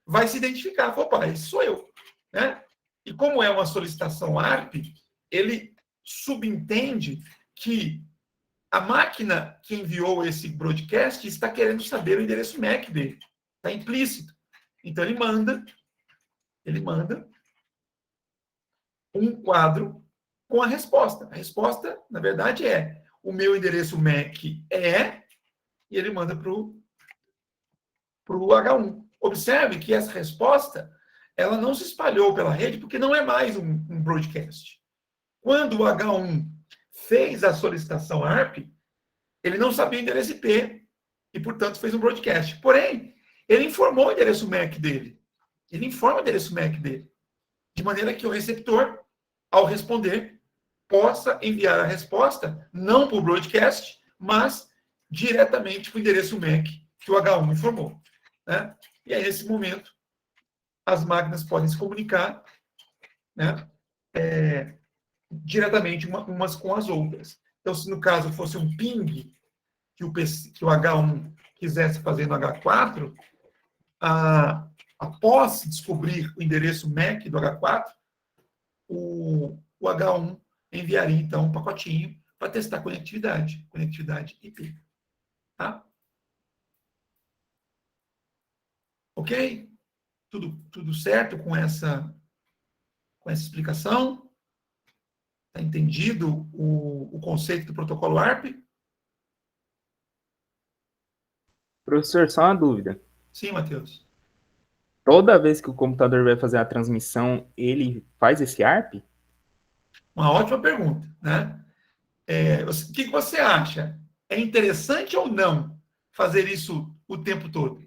vai se identificar. Opa, esse sou eu. Né? E como é uma solicitação ARP, ele subentende que a máquina que enviou esse broadcast está querendo saber o endereço MAC dele. Está implícito. Então, ele manda um quadro com a resposta. A resposta, na verdade, é o meu endereço MAC e ele manda para o H1. Observe que essa resposta ela não se espalhou pela rede porque não é mais um broadcast. Quando o H1 fez a solicitação ARP, ele não sabia o endereço IP e, portanto, fez um broadcast. Porém, ele informou o endereço MAC dele. Ele informa o endereço MAC dele. De maneira que o receptor, ao responder, possa enviar a resposta não para o broadcast, mas diretamente para o endereço MAC que o H1 informou. Né? E aí, nesse momento, as máquinas podem se comunicar, né, diretamente umas com as outras. Então, se no caso fosse um ping que o H1 quisesse fazer no H4, após descobrir o endereço MAC do H4, o H1 enviaria, então, um pacotinho para testar conectividade IP. Tá? Ok? Tudo certo com essa explicação? Está entendido o conceito do protocolo ARP? Professor, só uma dúvida. Sim, Matheus. Toda vez que o computador vai fazer a transmissão, ele faz esse ARP? Uma ótima pergunta, né? O que você acha? É interessante ou não fazer isso o tempo todo?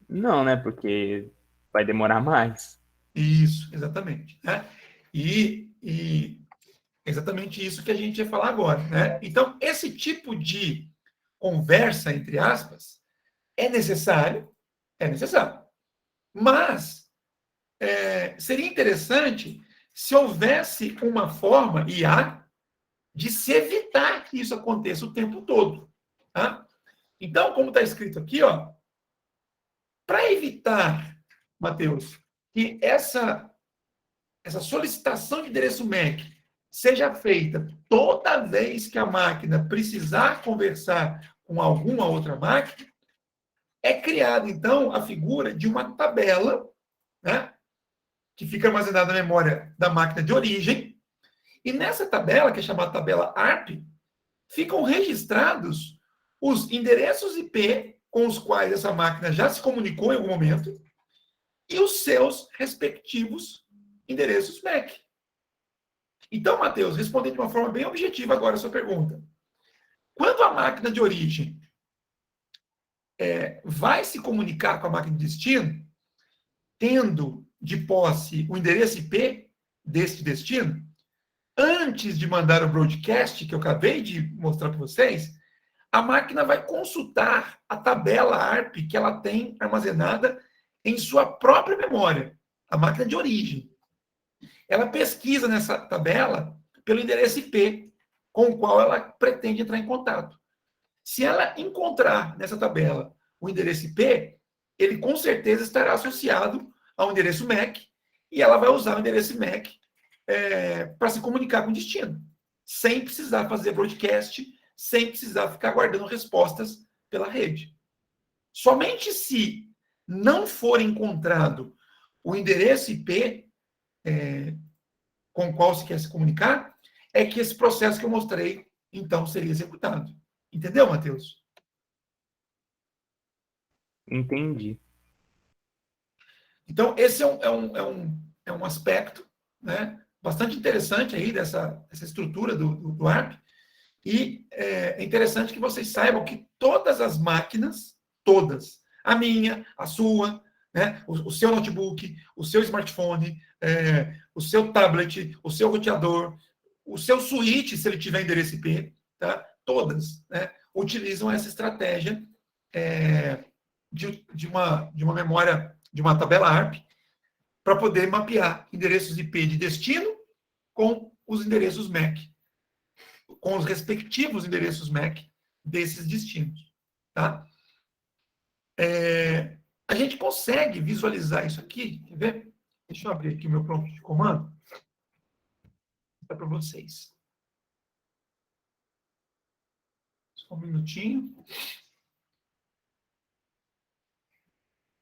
Não, né? Porque vai demorar mais. Isso, exatamente. Né? E exatamente isso que a gente ia falar agora. Né? Então, esse tipo de conversa, entre aspas, é necessário, mas seria interessante se houvesse uma forma, e há, de se evitar que isso aconteça o tempo todo. Tá? Então, como está escrito aqui, para evitar, Matheus, que essa solicitação de endereço MAC seja feita toda vez que a máquina precisar conversar com alguma outra máquina, é criada, então, a figura de uma tabela, né, que fica armazenada na memória da máquina de origem, e nessa tabela, que é chamada tabela ARP, ficam registrados os endereços IP com os quais essa máquina já se comunicou em algum momento e os seus respectivos endereços MAC. Então, Matheus, respondendo de uma forma bem objetiva agora a sua pergunta. Quando a máquina de origem vai se comunicar com a máquina de destino, tendo de posse o endereço IP deste destino, antes de mandar o broadcast, que eu acabei de mostrar para vocês, a máquina vai consultar a tabela ARP que ela tem armazenada em sua própria memória, a máquina de origem. Ela pesquisa nessa tabela pelo endereço IP com o qual ela pretende entrar em contato. Se ela encontrar nessa tabela o endereço IP, ele com certeza estará associado ao endereço MAC e ela vai usar o endereço MAC para se comunicar com o destino, sem precisar fazer broadcast, sem precisar ficar guardando respostas pela rede. Somente se não for encontrado o endereço IP com o qual se quer se comunicar, é que esse processo que eu mostrei, então, seria executado. Entendeu, Matheus? Entendi. Então, esse é um aspecto, né, bastante interessante aí dessa estrutura do ARP. E é interessante que vocês saibam que todas as máquinas, todas, a minha, a sua, né, o seu notebook, o seu smartphone, o seu tablet, o seu roteador, o seu switch, se ele tiver endereço IP, tá? Todas, né? utilizam essa estratégia de uma memória, de uma tabela ARP, para poder mapear endereços IP de destino com os endereços MAC, com os respectivos endereços MAC desses destinos. Tá? A gente consegue visualizar isso aqui, quer ver? Deixa eu abrir aqui o meu prompt de comando. Para vocês. Só um minutinho.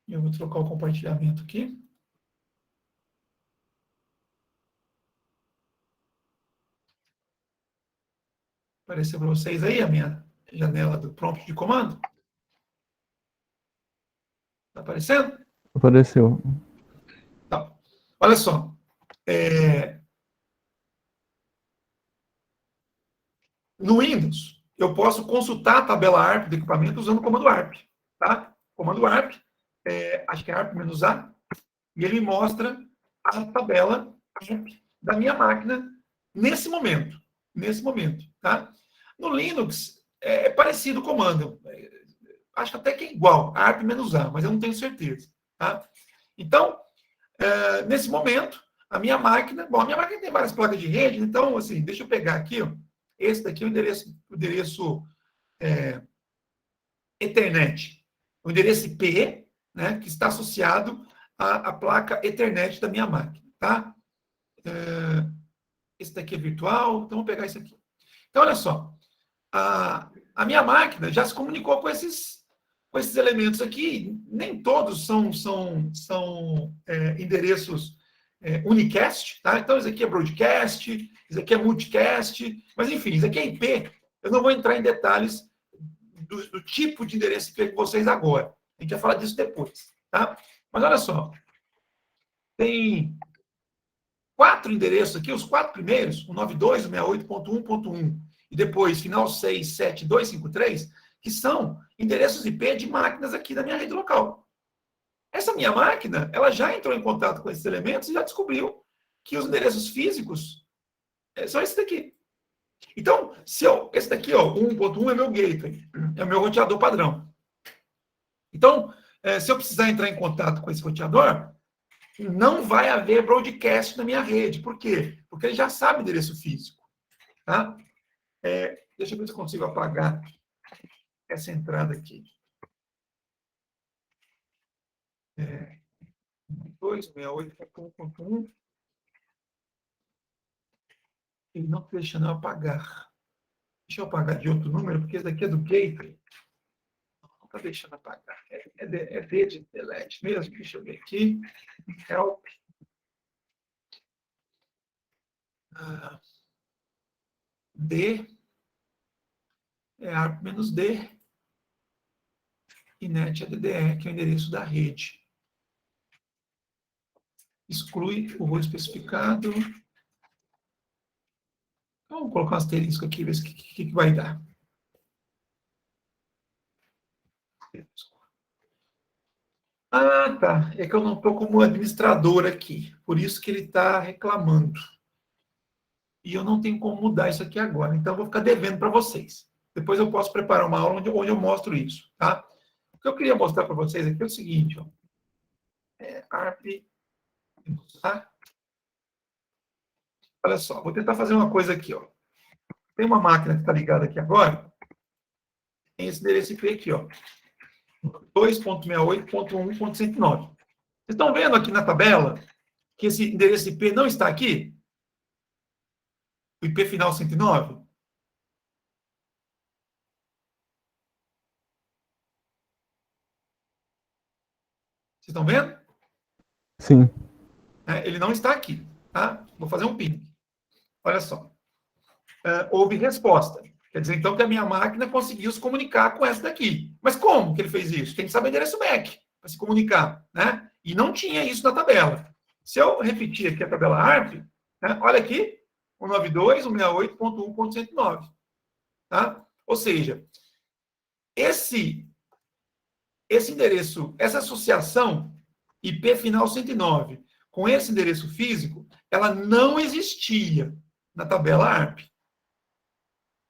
Eu vou trocar o compartilhamento aqui. Apareceu para vocês aí a minha janela do prompt de comando? Está aparecendo? Apareceu. Tá. Olha só. No Windows, eu posso consultar a tabela ARP do equipamento usando o comando ARP. Tá? Comando ARP, acho que é ARP-A, e ele me mostra a tabela ARP da minha máquina nesse momento. Nesse momento. Tá? No Linux, é parecido o comando. Acho até que é igual, ARP-A, mas eu não tenho certeza. Tá? Então, nesse momento, a minha máquina tem várias placas de rede, então, assim, deixa eu pegar aqui, ó, esse daqui é o endereço Ethernet, o endereço IP, né, que está associado à placa Ethernet da minha máquina, tá? Esse daqui é virtual, então vou pegar esse aqui. Então, olha só, a minha máquina já se comunicou com esses elementos aqui, nem todos são endereços unicast, tá? Então, isso aqui é broadcast, isso aqui é multicast, mas enfim, isso aqui é IP. Eu não vou entrar em detalhes do tipo de endereço IP com vocês agora. A gente vai falar disso depois, tá? Mas olha só, tem 4 endereços aqui, os 4 primeiros, o 92, o 68.1.1 e depois final 67253, que são endereços IP de máquinas aqui da minha rede local. Essa minha máquina, ela já entrou em contato com esses elementos e já descobriu que os endereços físicos são esses daqui. Então, esse daqui, ó, 1.1 é meu gateway, é o meu roteador padrão. Então, se eu precisar entrar em contato com esse roteador, não vai haver broadcast na minha rede. Por quê? Porque ele já sabe o endereço físico. Tá? Deixa eu ver se eu consigo apagar essa entrada aqui. 268.1.1. Ele não está deixando eu apagar. Deixa eu apagar de outro número, porque esse daqui é do gateway. Não está deixando apagar. É D de delete mesmo. Deixa eu ver aqui. Help. D. É ARP-D. E NET é DDE, que é o endereço da rede. Exclui o rolo especificado. Vamos colocar um asterisco aqui, ver o que vai dar. Ah, tá. É que eu não estou como administrador aqui. Por isso que ele está reclamando. E eu não tenho como mudar isso aqui agora. Então, eu vou ficar devendo para vocês. Depois eu posso preparar uma aula onde eu mostro isso. Tá? O que eu queria mostrar para vocês aqui é o seguinte. Ó. ARP. Tá? Olha só, vou tentar fazer uma coisa aqui. Ó. Tem uma máquina que está ligada aqui agora. Tem esse endereço IP aqui. Ó. 2.68.1.109. Vocês estão vendo aqui na tabela que esse endereço IP não está aqui? O IP final 109? Vocês estão vendo? Sim. Ele não está aqui. Tá? Vou fazer um ping. Olha só. Houve resposta. Quer dizer, então, que a minha máquina conseguiu se comunicar com essa daqui. Mas como que ele fez isso? Tem que saber o endereço MAC para se comunicar. Né? E não tinha isso na tabela. Se eu repetir aqui a tabela ARP, né? Olha aqui, o 92, o 68.1.109. Tá? Ou seja, esse endereço, essa associação IP final 109 com esse endereço físico, ela não existia na tabela ARP.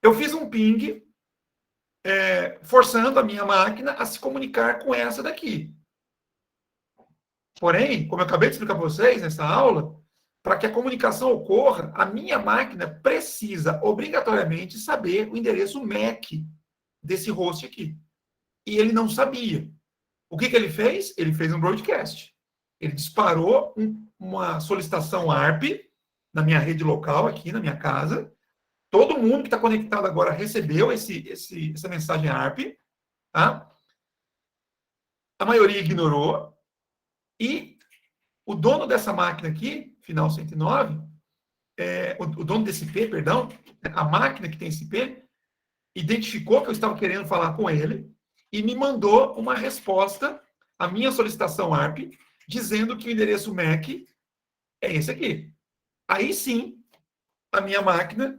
Eu fiz um ping forçando a minha máquina a se comunicar com essa daqui. Porém, como eu acabei de explicar para vocês nessa aula, para que a comunicação ocorra, a minha máquina precisa obrigatoriamente saber o endereço MAC desse host aqui. E ele não sabia. O que ele fez? Ele fez um broadcast. Ele disparou uma solicitação ARP na minha rede local, aqui na minha casa. Todo mundo que está conectado agora recebeu essa mensagem ARP. Tá? A maioria ignorou. E o dono dessa máquina aqui, final 109, o dono desse IP, perdão, a máquina que tem esse IP, identificou que eu estava querendo falar com ele e me mandou uma resposta à minha solicitação ARP, dizendo que o endereço MAC é esse aqui. Aí sim, a minha máquina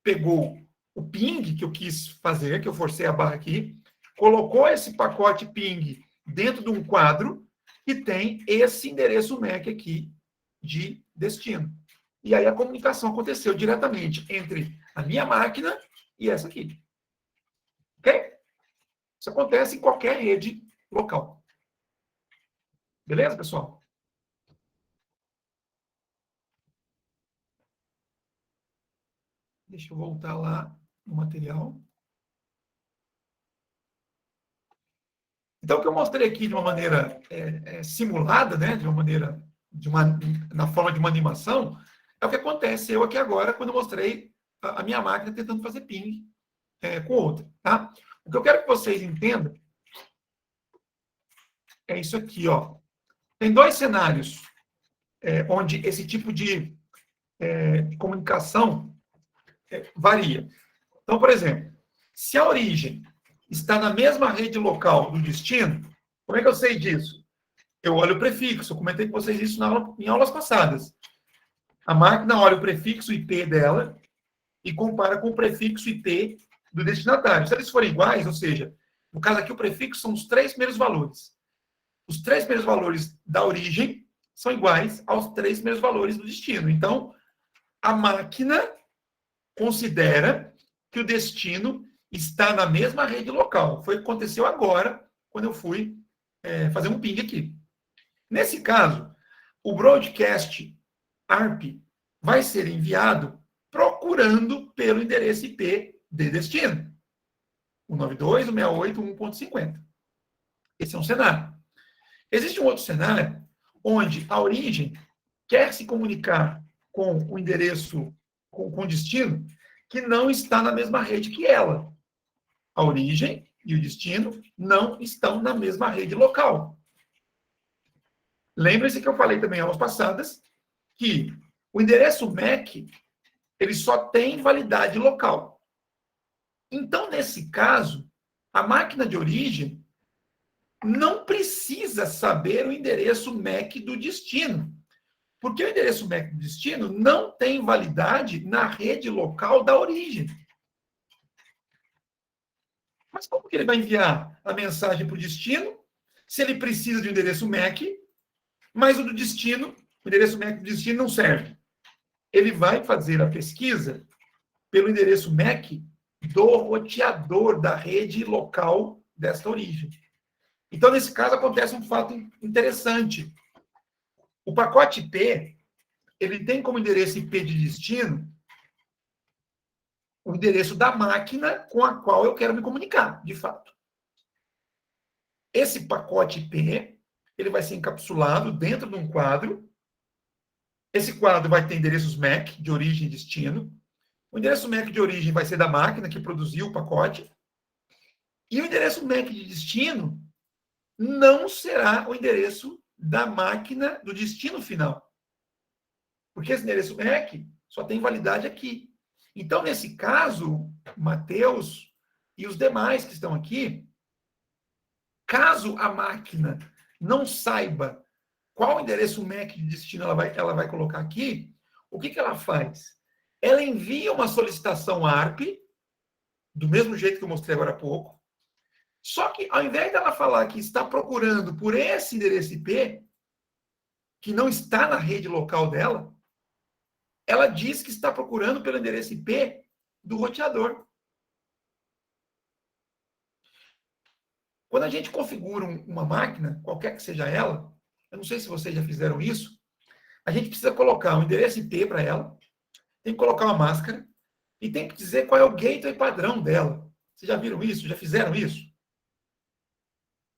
pegou o ping que eu quis fazer, que eu forcei a barra aqui, colocou esse pacote ping dentro de um quadro que tem esse endereço MAC aqui de destino. E aí a comunicação aconteceu diretamente entre a minha máquina e essa aqui. Ok? Isso acontece em qualquer rede local. Beleza, pessoal? Deixa eu voltar lá no material. Então, o que eu mostrei aqui de uma maneira simulada, né, de uma maneira, na forma de uma animação, é o que acontece eu aqui agora, quando eu mostrei a minha máquina tentando fazer ping com outra. Tá? O que eu quero que vocês entendam é isso aqui. Ó. Tem dois cenários onde esse tipo de comunicação varia. Então, por exemplo, se a origem está na mesma rede local do destino, como é que eu sei disso? Eu olho o prefixo, eu comentei com vocês isso em aulas passadas. A máquina olha o prefixo IP dela e compara com o prefixo IP do destinatário. Se eles forem iguais, ou seja, no caso aqui o prefixo são os 3 primeiros valores. Os 3 primeiros valores da origem são iguais aos 3 primeiros valores do destino. Então, a máquina considera que o destino está na mesma rede local. Foi o que aconteceu agora, quando eu fui fazer um ping aqui. Nesse caso, o broadcast ARP vai ser enviado procurando pelo endereço IP de destino. 192.168.1.50. Esse é um cenário. Existe um outro cenário onde a origem quer se comunicar com o endereço, com o destino, que não está na mesma rede que ela. A origem e o destino não estão na mesma rede local. Lembre-se que eu falei também em aulas passadas que o endereço MAC ele só tem validade local. Então, nesse caso, a máquina de origem não precisa saber o endereço MAC do destino, porque o endereço MAC do destino não tem validade na rede local da origem. Mas como que ele vai enviar a mensagem para o destino se ele precisa de um endereço MAC, mas o do destino, o endereço MAC do destino não serve? Ele vai fazer a pesquisa pelo endereço MAC do roteador da rede local desta origem. Então, nesse caso, acontece um fato interessante. O pacote IP, ele tem como endereço IP de destino o endereço da máquina com a qual eu quero me comunicar, de fato. Esse pacote IP, ele vai ser encapsulado dentro de um quadro. Esse quadro vai ter endereços MAC, de origem e destino. O endereço MAC de origem vai ser da máquina que produziu o pacote. E o endereço MAC de destino não será o endereço da máquina do destino final. Porque esse endereço MAC só tem validade aqui. Então, nesse caso, Matheus e os demais que estão aqui, caso a máquina não saiba qual endereço MAC de destino ela vai colocar aqui, o que ela faz? Ela envia uma solicitação ARP, do mesmo jeito que eu mostrei agora há pouco, só que ao invés dela falar que está procurando por esse endereço IP, que não está na rede local dela, ela diz que está procurando pelo endereço IP do roteador. Quando a gente configura uma máquina, qualquer que seja ela, eu não sei se vocês já fizeram isso, a gente precisa colocar um endereço IP para ela, tem que colocar uma máscara e tem que dizer qual é o gateway padrão dela. Vocês já viram isso? Já fizeram isso?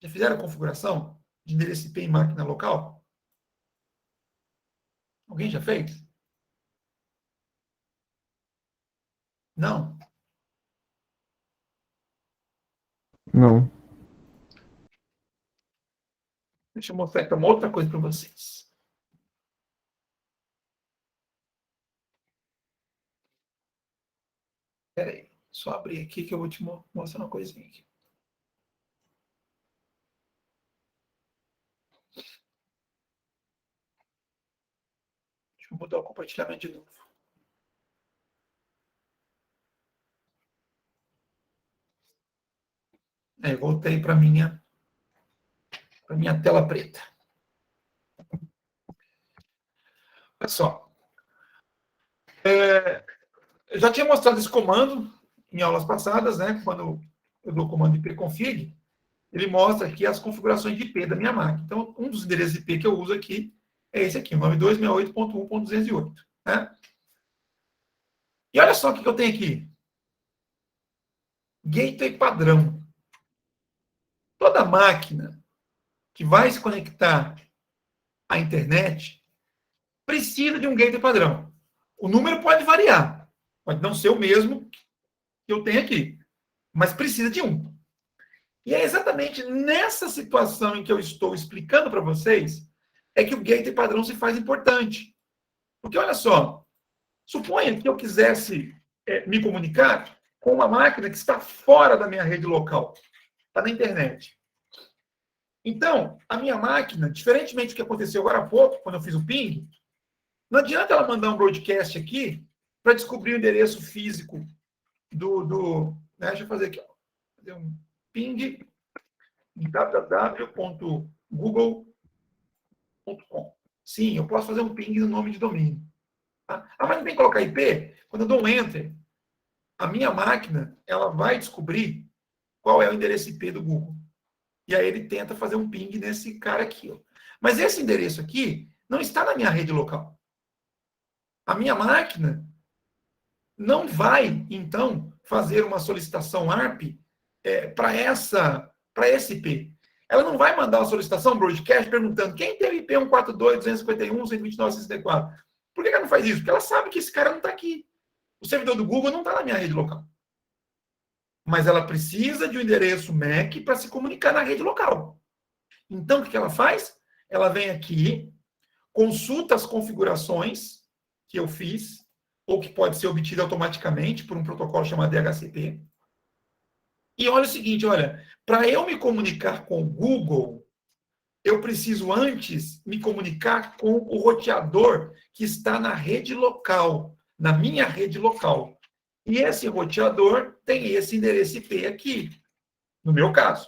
Já fizeram a configuração de endereço IP em máquina local? Alguém já fez? Não? Não. Deixa eu mostrar então uma outra coisa para vocês. Espera aí, só abrir aqui que eu vou te mostrar uma coisinha aqui. Deixa eu botar o compartilhamento de novo. Voltei para minha tela preta. Olha só. Eu já tinha mostrado esse comando em aulas passadas, né? Quando eu dou o comando ipconfig, ele mostra aqui as configurações de IP da minha máquina. Então, um dos endereços IP que eu uso aqui é esse aqui, 9268.1.208. Né? E olha só o que eu tenho aqui. Gateway padrão. Toda máquina que vai se conectar à internet precisa de um gateway padrão. O número pode variar. Pode não ser o mesmo que eu tenho aqui. Mas precisa de um. E é exatamente nessa situação em que eu estou explicando para vocês é que o gateway padrão se faz importante. Porque, olha só, suponha que eu quisesse me comunicar com uma máquina que está fora da minha rede local, está na internet. Então, a minha máquina, diferentemente do que aconteceu agora há pouco, quando eu fiz o ping, não adianta ela mandar um broadcast aqui para descobrir o endereço físico né, deixa eu fazer aqui, fazer um ping www.google.com. Sim, eu posso fazer um ping no nome de domínio. Tá? Mas não tem que colocar IP? Quando eu dou um enter, a minha máquina ela vai descobrir qual é o endereço IP do Google. E aí ele tenta fazer um ping nesse cara aqui. Ó. Mas esse endereço aqui não está na minha rede local. A minha máquina não vai, então, fazer uma solicitação ARP para esse IP. Ela não vai mandar uma solicitação broadcast perguntando quem tem o IP 142.251.129.164. Por que ela não faz isso? Porque ela sabe que esse cara não está aqui. O servidor do Google não está na minha rede local. Mas ela precisa de um endereço MAC para se comunicar na rede local. Então, o que ela faz? Ela vem aqui, consulta as configurações que eu fiz, ou que pode ser obtida automaticamente por um protocolo chamado DHCP. E olha o seguinte, olha, para eu me comunicar com o Google, eu preciso antes me comunicar com o roteador que está na rede local, na minha rede local. E esse roteador tem esse endereço IP aqui, no meu caso.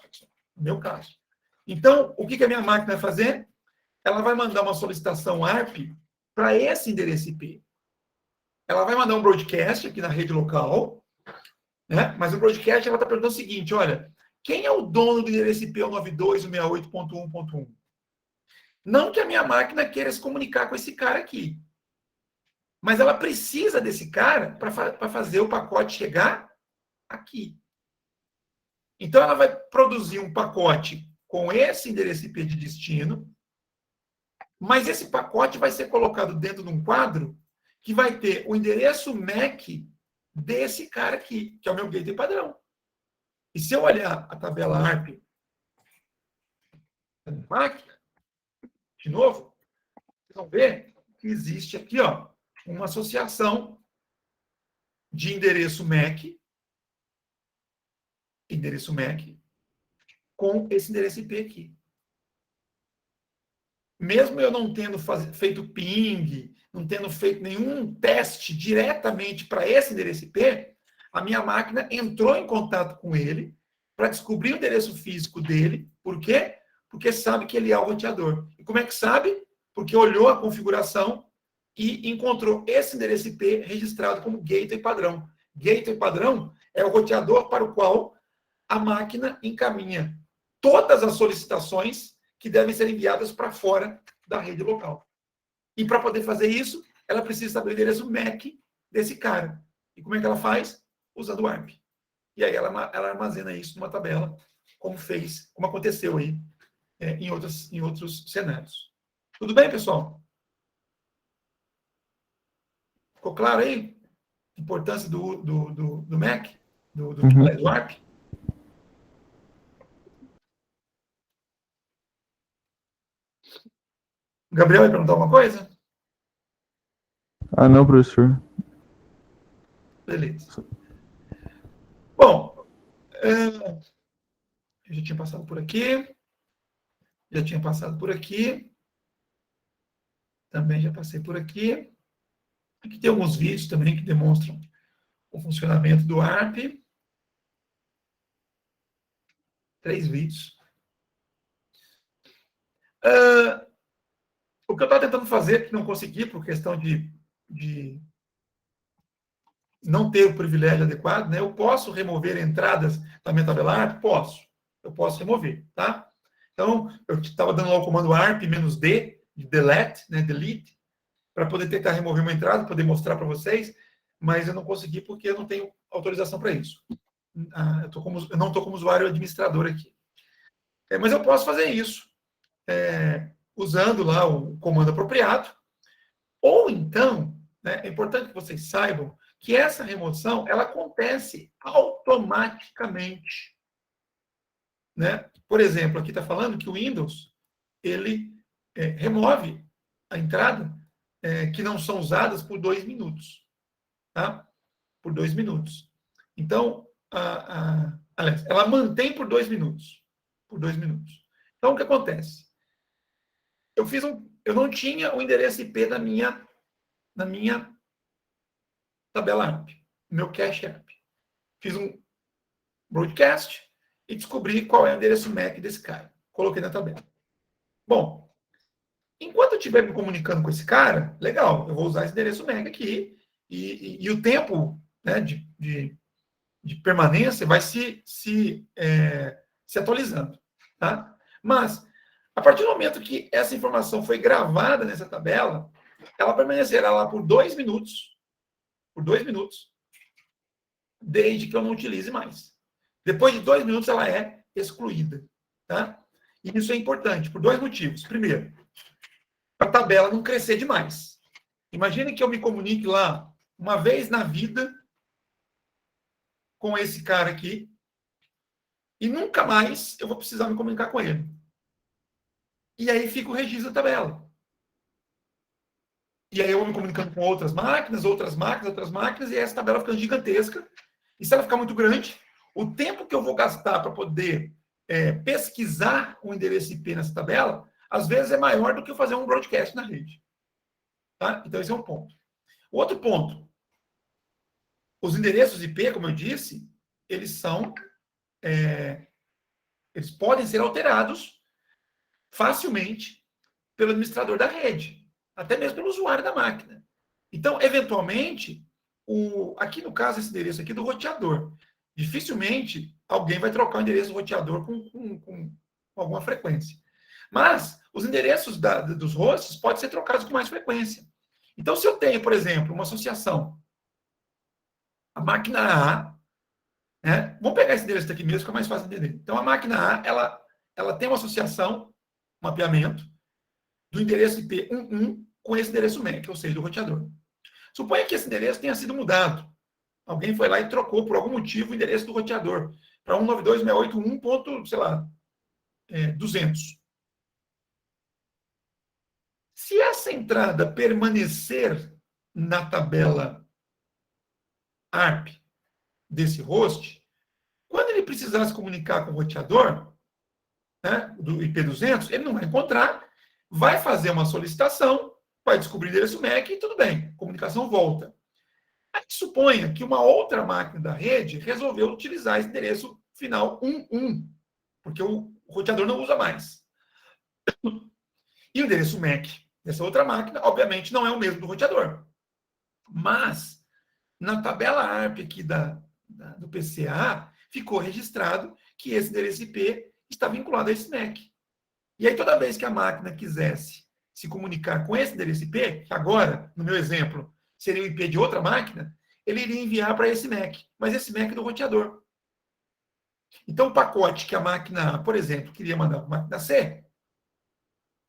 No meu caso. Então, o que a minha máquina vai fazer? Ela vai mandar uma solicitação ARP para esse endereço IP. Ela vai mandar um broadcast aqui na rede local, né? Mas o broadcast ela está perguntando o seguinte, olha, quem é o dono do endereço IP 92.168.1.1? Não que a minha máquina queira se comunicar com esse cara aqui. Mas ela precisa desse cara para fazer o pacote chegar aqui. Então, ela vai produzir um pacote com esse endereço IP de destino, mas esse pacote vai ser colocado dentro de um quadro que vai ter o endereço MAC desse cara aqui, que é o meu gateway padrão. E se eu olhar a tabela ARP da máquina, de novo, vocês vão ver que existe aqui, ó, uma associação de endereço MAC com esse endereço IP aqui. Mesmo eu não tendo feito ping, não tendo feito nenhum teste diretamente para esse endereço IP, a minha máquina entrou em contato com ele para descobrir o endereço físico dele. Por quê? Porque sabe que ele é o roteador. E como é que sabe? Porque olhou a configuração e encontrou esse endereço IP registrado como gateway padrão. Gateway padrão é o roteador para o qual a máquina encaminha todas as solicitações que devem ser enviadas para fora da rede local. E para poder fazer isso, ela precisa saber o endereço MAC desse cara. E como é que ela faz? Usando o ARP. E aí ela armazena isso numa tabela, como aconteceu aí em outros cenários. Tudo bem, pessoal? Ficou claro aí? A importância do MAC, do ARP? Gabriel vai perguntar alguma coisa? Ah, não, professor. Beleza. Bom, eu já tinha passado por aqui. Já tinha passado por aqui. Também já passei por aqui. Aqui tem alguns vídeos também que demonstram o funcionamento do ARP. 3 vídeos. O que eu estava tentando fazer, que não consegui, por questão de não ter o privilégio adequado, né? Eu posso remover entradas da minha tabela ARP? Posso. Eu posso remover, tá? Então, eu estava dando lá o comando ARP-D, de delete, né? Delete, para poder tentar remover uma entrada, poder mostrar para vocês, mas eu não consegui porque eu não tenho autorização para isso. Eu não estou como usuário administrador aqui. Mas eu posso fazer isso usando lá o comando apropriado, ou então, né, é importante que vocês saibam que essa remoção ela acontece automaticamente. Né? Por exemplo, aqui está falando que o Windows ele remove a entrada que não são usadas por 2 minutos. Tá? Por 2 minutos. Então, aliás, ela mantém por 2 minutos. Por 2 minutos. Então, o que acontece? Eu não tinha o endereço IP na minha tabela ARP, meu cache ARP. Fiz um broadcast e descobri qual é o endereço MAC desse cara. Coloquei na tabela. Bom, enquanto eu estiver me comunicando com esse cara, legal, eu vou usar esse endereço MAC aqui e o tempo, né, de permanência vai se atualizando. Tá? Mas, a partir do momento que essa informação foi gravada nessa tabela, ela permanecerá lá por 2 minutos, desde que eu não utilize mais. Depois de 2 minutos, ela é excluída. Tá? E isso é importante, por 2 motivos. Primeiro, para a tabela não crescer demais. Imagine que eu me comunique lá uma vez na vida com esse cara aqui e nunca mais eu vou precisar me comunicar com ele. E aí fica o registro da tabela. E aí eu vou me comunicando com outras máquinas, e essa tabela ficando gigantesca. E se ela ficar muito grande, o tempo que eu vou gastar para poder pesquisar o endereço IP nessa tabela, às vezes é maior do que eu fazer um broadcast na rede. Tá? Então, esse é um ponto. O outro ponto, os endereços IP, como eu disse, eles podem ser alterados facilmente pelo administrador da rede, até mesmo pelo usuário da máquina. Então, eventualmente, aqui no caso, esse endereço aqui do roteador, dificilmente alguém vai trocar o endereço do roteador com alguma frequência. Mas os endereços dos hosts podem ser trocados com mais frequência. Então, se eu tenho, por exemplo, uma associação, a máquina A, né? Vamos pegar esse endereço aqui mesmo, que é mais fácil de entender. Então, a máquina A, ela tem uma associação, um mapeamento, do endereço IP 11 com esse endereço MAC, ou seja, do roteador. Suponha que esse endereço tenha sido mudado. Alguém foi lá e trocou, por algum motivo, o endereço do roteador para 192.168.200. Se essa entrada permanecer na tabela ARP desse host, quando ele precisar se comunicar com o roteador, né, do IP200, ele não vai encontrar, vai fazer uma solicitação, vai descobrir o endereço MAC e tudo bem, a comunicação volta. Aí suponha que uma outra máquina da rede resolveu utilizar esse endereço final 11, porque o roteador não usa mais. E o endereço MAC dessa outra máquina, obviamente, não é o mesmo do roteador. Mas, na tabela ARP aqui do PCA, ficou registrado que esse endereço IP está vinculado a esse MAC. E aí, toda vez que a máquina quisesse se comunicar com esse endereço IP, que agora, no meu exemplo, seria o IP de outra máquina, ele iria enviar para esse MAC, mas esse MAC é do roteador. Então, o pacote que a máquina A, por exemplo, queria mandar para a máquina C,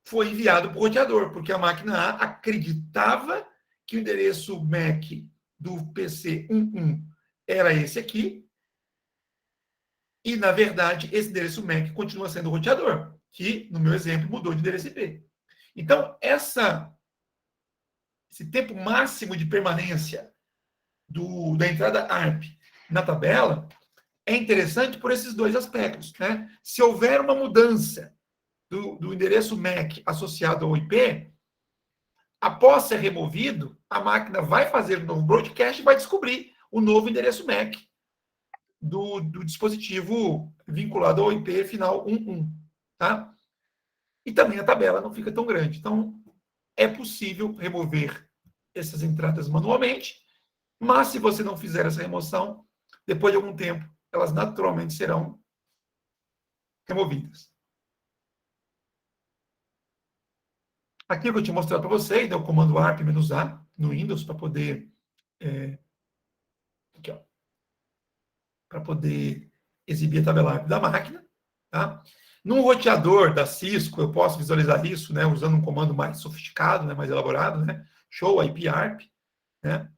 foi enviado para o roteador, porque a máquina A acreditava que o endereço MAC do PC 11 era esse aqui, e, na verdade, esse endereço MAC continua sendo o roteador, que, no meu exemplo, mudou de endereço IP. Então, esse tempo máximo de permanência da entrada ARP na tabela é interessante por esses dois aspectos. Né? Se houver uma mudança do endereço MAC associado ao IP, após ser removido, a máquina vai fazer um novo broadcast e vai descobrir o novo endereço MAC do dispositivo vinculado ao IP final 11. Tá? E também a tabela não fica tão grande. Então, é possível remover essas entradas manualmente, mas se você não fizer essa remoção, depois de algum tempo, elas naturalmente serão removidas. Aqui eu vou te mostrar para vocês, né, o comando ARP-A no Windows para poder aqui, ó, para poder exibir a tabela ARP da máquina. Tá? Num roteador da Cisco, eu posso visualizar isso, né, usando um comando mais sofisticado, né, mais elaborado, né, show IP ARP, né,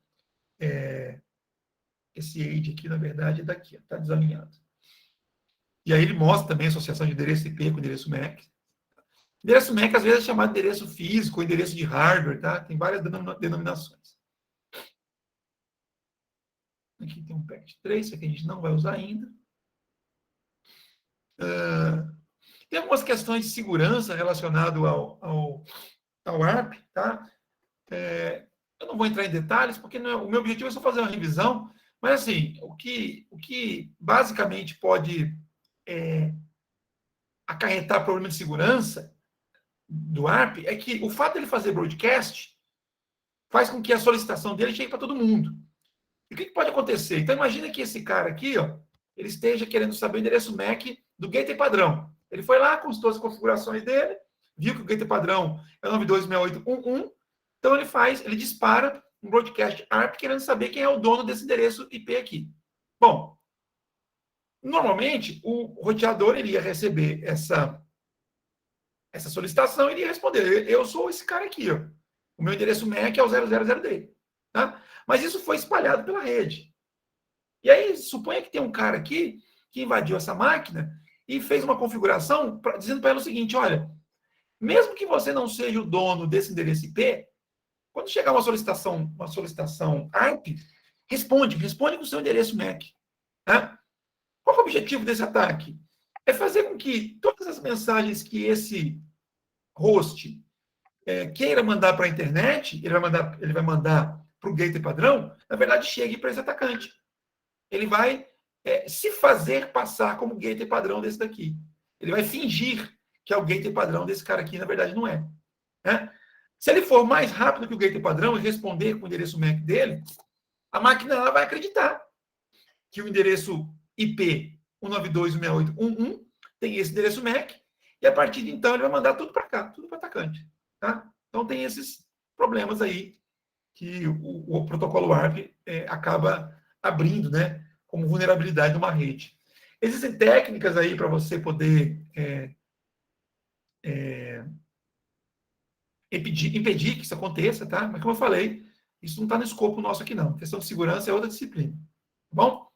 esse age aqui, na verdade, é daqui, está desalinhado. E aí ele mostra também a associação de endereço IP com endereço MAC. Endereço MAC, às vezes, é chamado de endereço físico, endereço de hardware, tá? Tem várias denominações. Aqui tem um packet 3, isso aqui a gente não vai usar ainda. Tem algumas questões de segurança relacionadas ao ARP, tá? Eu não vou entrar em detalhes, porque o meu objetivo é só fazer uma revisão, mas, assim, o que basicamente pode acarretar problema de segurança do ARP é que o fato de ele fazer broadcast faz com que a solicitação dele chegue para todo mundo. E o que pode acontecer? Então, imagina que esse cara aqui, ó, ele esteja querendo saber o endereço MAC do gateway padrão. Ele foi lá, consultou as configurações dele, viu que o gateway padrão é 926811, então ele dispara um broadcast ARP querendo saber quem é o dono desse endereço IP aqui. Bom, normalmente, o roteador iria receber essa solicitação e iria responder: eu sou esse cara aqui, ó. O meu endereço MAC é o 000 dele. Tá? Mas isso foi espalhado pela rede. E aí, suponha que tem um cara aqui que invadiu essa máquina e fez uma configuração dizendo para ela o seguinte: olha, mesmo que você não seja o dono desse endereço IP, quando chegar uma solicitação ARP, responde com o seu endereço MAC. Tá? Qual é o objetivo desse ataque? É fazer com que todas as mensagens que esse host queira mandar para a internet, ele vai mandar para o gateway padrão, na verdade, chegue para esse atacante. Ele vai se fazer passar como gateway padrão desse daqui. Ele vai fingir que é o gateway padrão desse cara aqui, na verdade, não é. Né? Se ele for mais rápido que o gateway padrão e responder com o endereço MAC dele, a máquina lá vai acreditar que o endereço IP 192.168.11 tem esse endereço MAC, e a partir de então ele vai mandar tudo para cá, tudo para o atacante. Tá? Então tem esses problemas aí que o protocolo ARP acaba abrindo, né, como vulnerabilidade de uma rede. Existem técnicas aí para você poder impedir que isso aconteça, tá? Mas como eu falei, isso não está no escopo nosso aqui não. A questão de segurança é outra disciplina. Tá bom?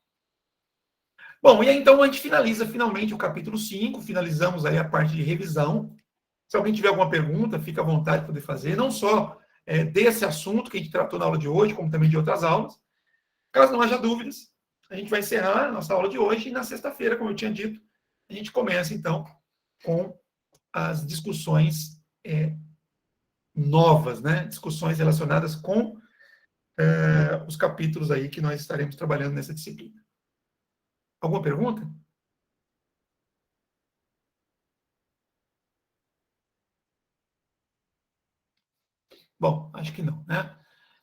Bom, e aí então a gente finaliza finalmente o capítulo 5, finalizamos aí a parte de revisão. Se alguém tiver alguma pergunta, fica à vontade de poder fazer, não só desse assunto que a gente tratou na aula de hoje, como também de outras aulas. Caso não haja dúvidas, a gente vai encerrar a nossa aula de hoje e na sexta-feira, como eu tinha dito, a gente começa então com as discussões novas, né? Discussões relacionadas com os capítulos aí que nós estaremos trabalhando nessa disciplina. Alguma pergunta? Bom, acho que não, né?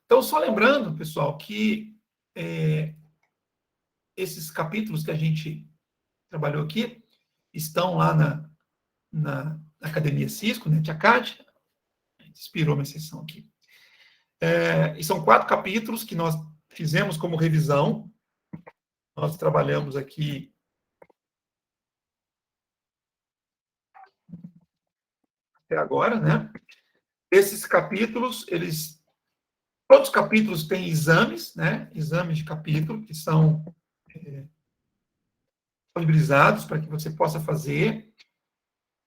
Então, só lembrando, pessoal, que esses capítulos que a gente trabalhou aqui, estão lá na Academia Cisco, né, Tia Kátia, inspirou minha sessão aqui. E são 4 capítulos que nós fizemos como revisão. Nós trabalhamos aqui até agora, né? Esses capítulos, todos os capítulos têm exames, né? Exames de capítulo, que são disponibilizados para que você possa fazer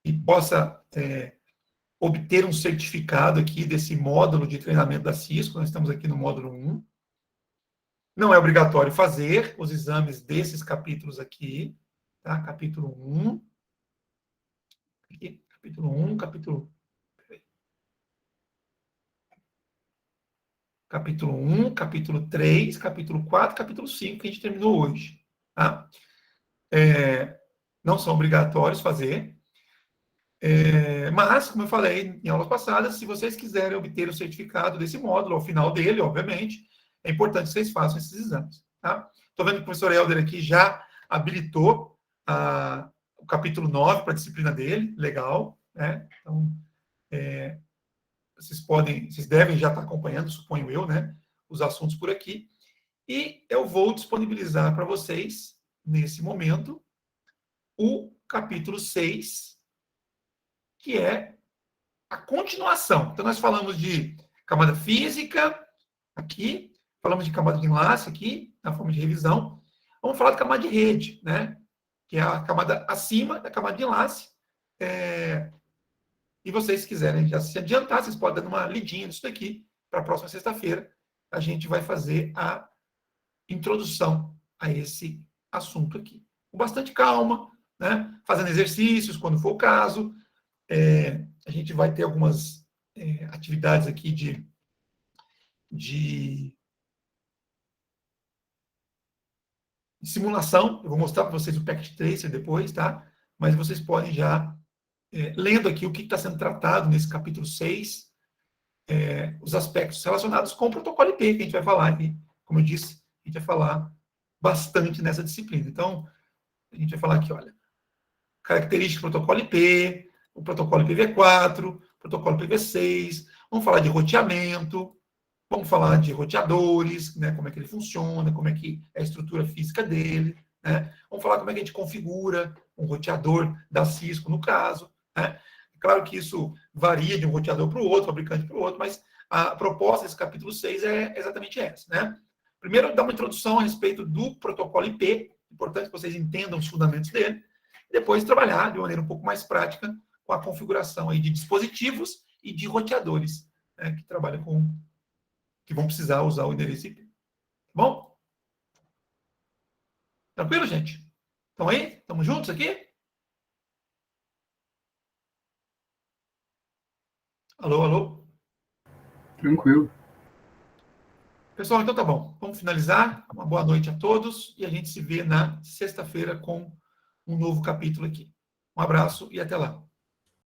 e possa obter um certificado aqui desse módulo de treinamento da Cisco. Nós estamos aqui no módulo 1. Não é obrigatório fazer os exames desses capítulos aqui, tá? Capítulo 1. Aqui, capítulo 1, capítulo 1, capítulo 3, capítulo 4, capítulo 5, que a gente terminou hoje. Tá? Não são obrigatórios fazer, mas, como eu falei em aulas passadas, se vocês quiserem obter o certificado desse módulo, ao final dele, obviamente, é importante que vocês façam esses exames. Tá? Estou vendo que o professor Helder aqui já habilitou o capítulo 9 para a disciplina dele, legal. Né? Então, vocês devem já estar acompanhando, suponho eu, né, os assuntos por aqui. E eu vou disponibilizar para vocês, nesse momento, o capítulo 6, que é a continuação. Então, nós falamos de camada física, aqui, falamos de camada de enlace, aqui, na forma de revisão. Vamos falar de camada de rede, né, que é a camada acima da camada de enlace. E vocês, se quiserem já se adiantar, vocês podem dar uma lidinha nisso daqui. Para a próxima sexta-feira, a gente vai fazer a introdução a esse assunto aqui. Com bastante calma, né? Fazendo exercícios, quando for o caso. A gente vai ter algumas atividades aqui de simulação. Eu vou mostrar para vocês o Packet Tracer depois, tá? Mas vocês podem já, lendo aqui o que está sendo tratado nesse capítulo 6, os aspectos relacionados com o protocolo IP, que a gente vai falar aqui. Como eu disse, a gente vai falar bastante nessa disciplina. Então, a gente vai falar aqui, olha, características do protocolo IP, o protocolo IPv4, protocolo IPv6, vamos falar de roteamento, vamos falar de roteadores, né, como é que ele funciona, como é que é a estrutura física dele, né? Vamos falar como é que a gente configura um roteador da Cisco, no caso, né? Claro que isso varia de um roteador para o outro, fabricante para o outro, mas a proposta desse capítulo 6 é exatamente essa, né? Primeiro, dar uma introdução a respeito do protocolo IP, importante que vocês entendam os fundamentos dele, depois trabalhar de maneira um pouco mais prática com a configuração aí de dispositivos e de roteadores, né, que trabalham que vão precisar usar o endereço IP. Tá bom? Tranquilo, gente? Estão aí? Estamos juntos aqui? Alô, alô? Tranquilo. Pessoal, então tá bom. Vamos finalizar. Uma boa noite a todos e a gente se vê na sexta-feira com um novo capítulo aqui. Um abraço e até lá.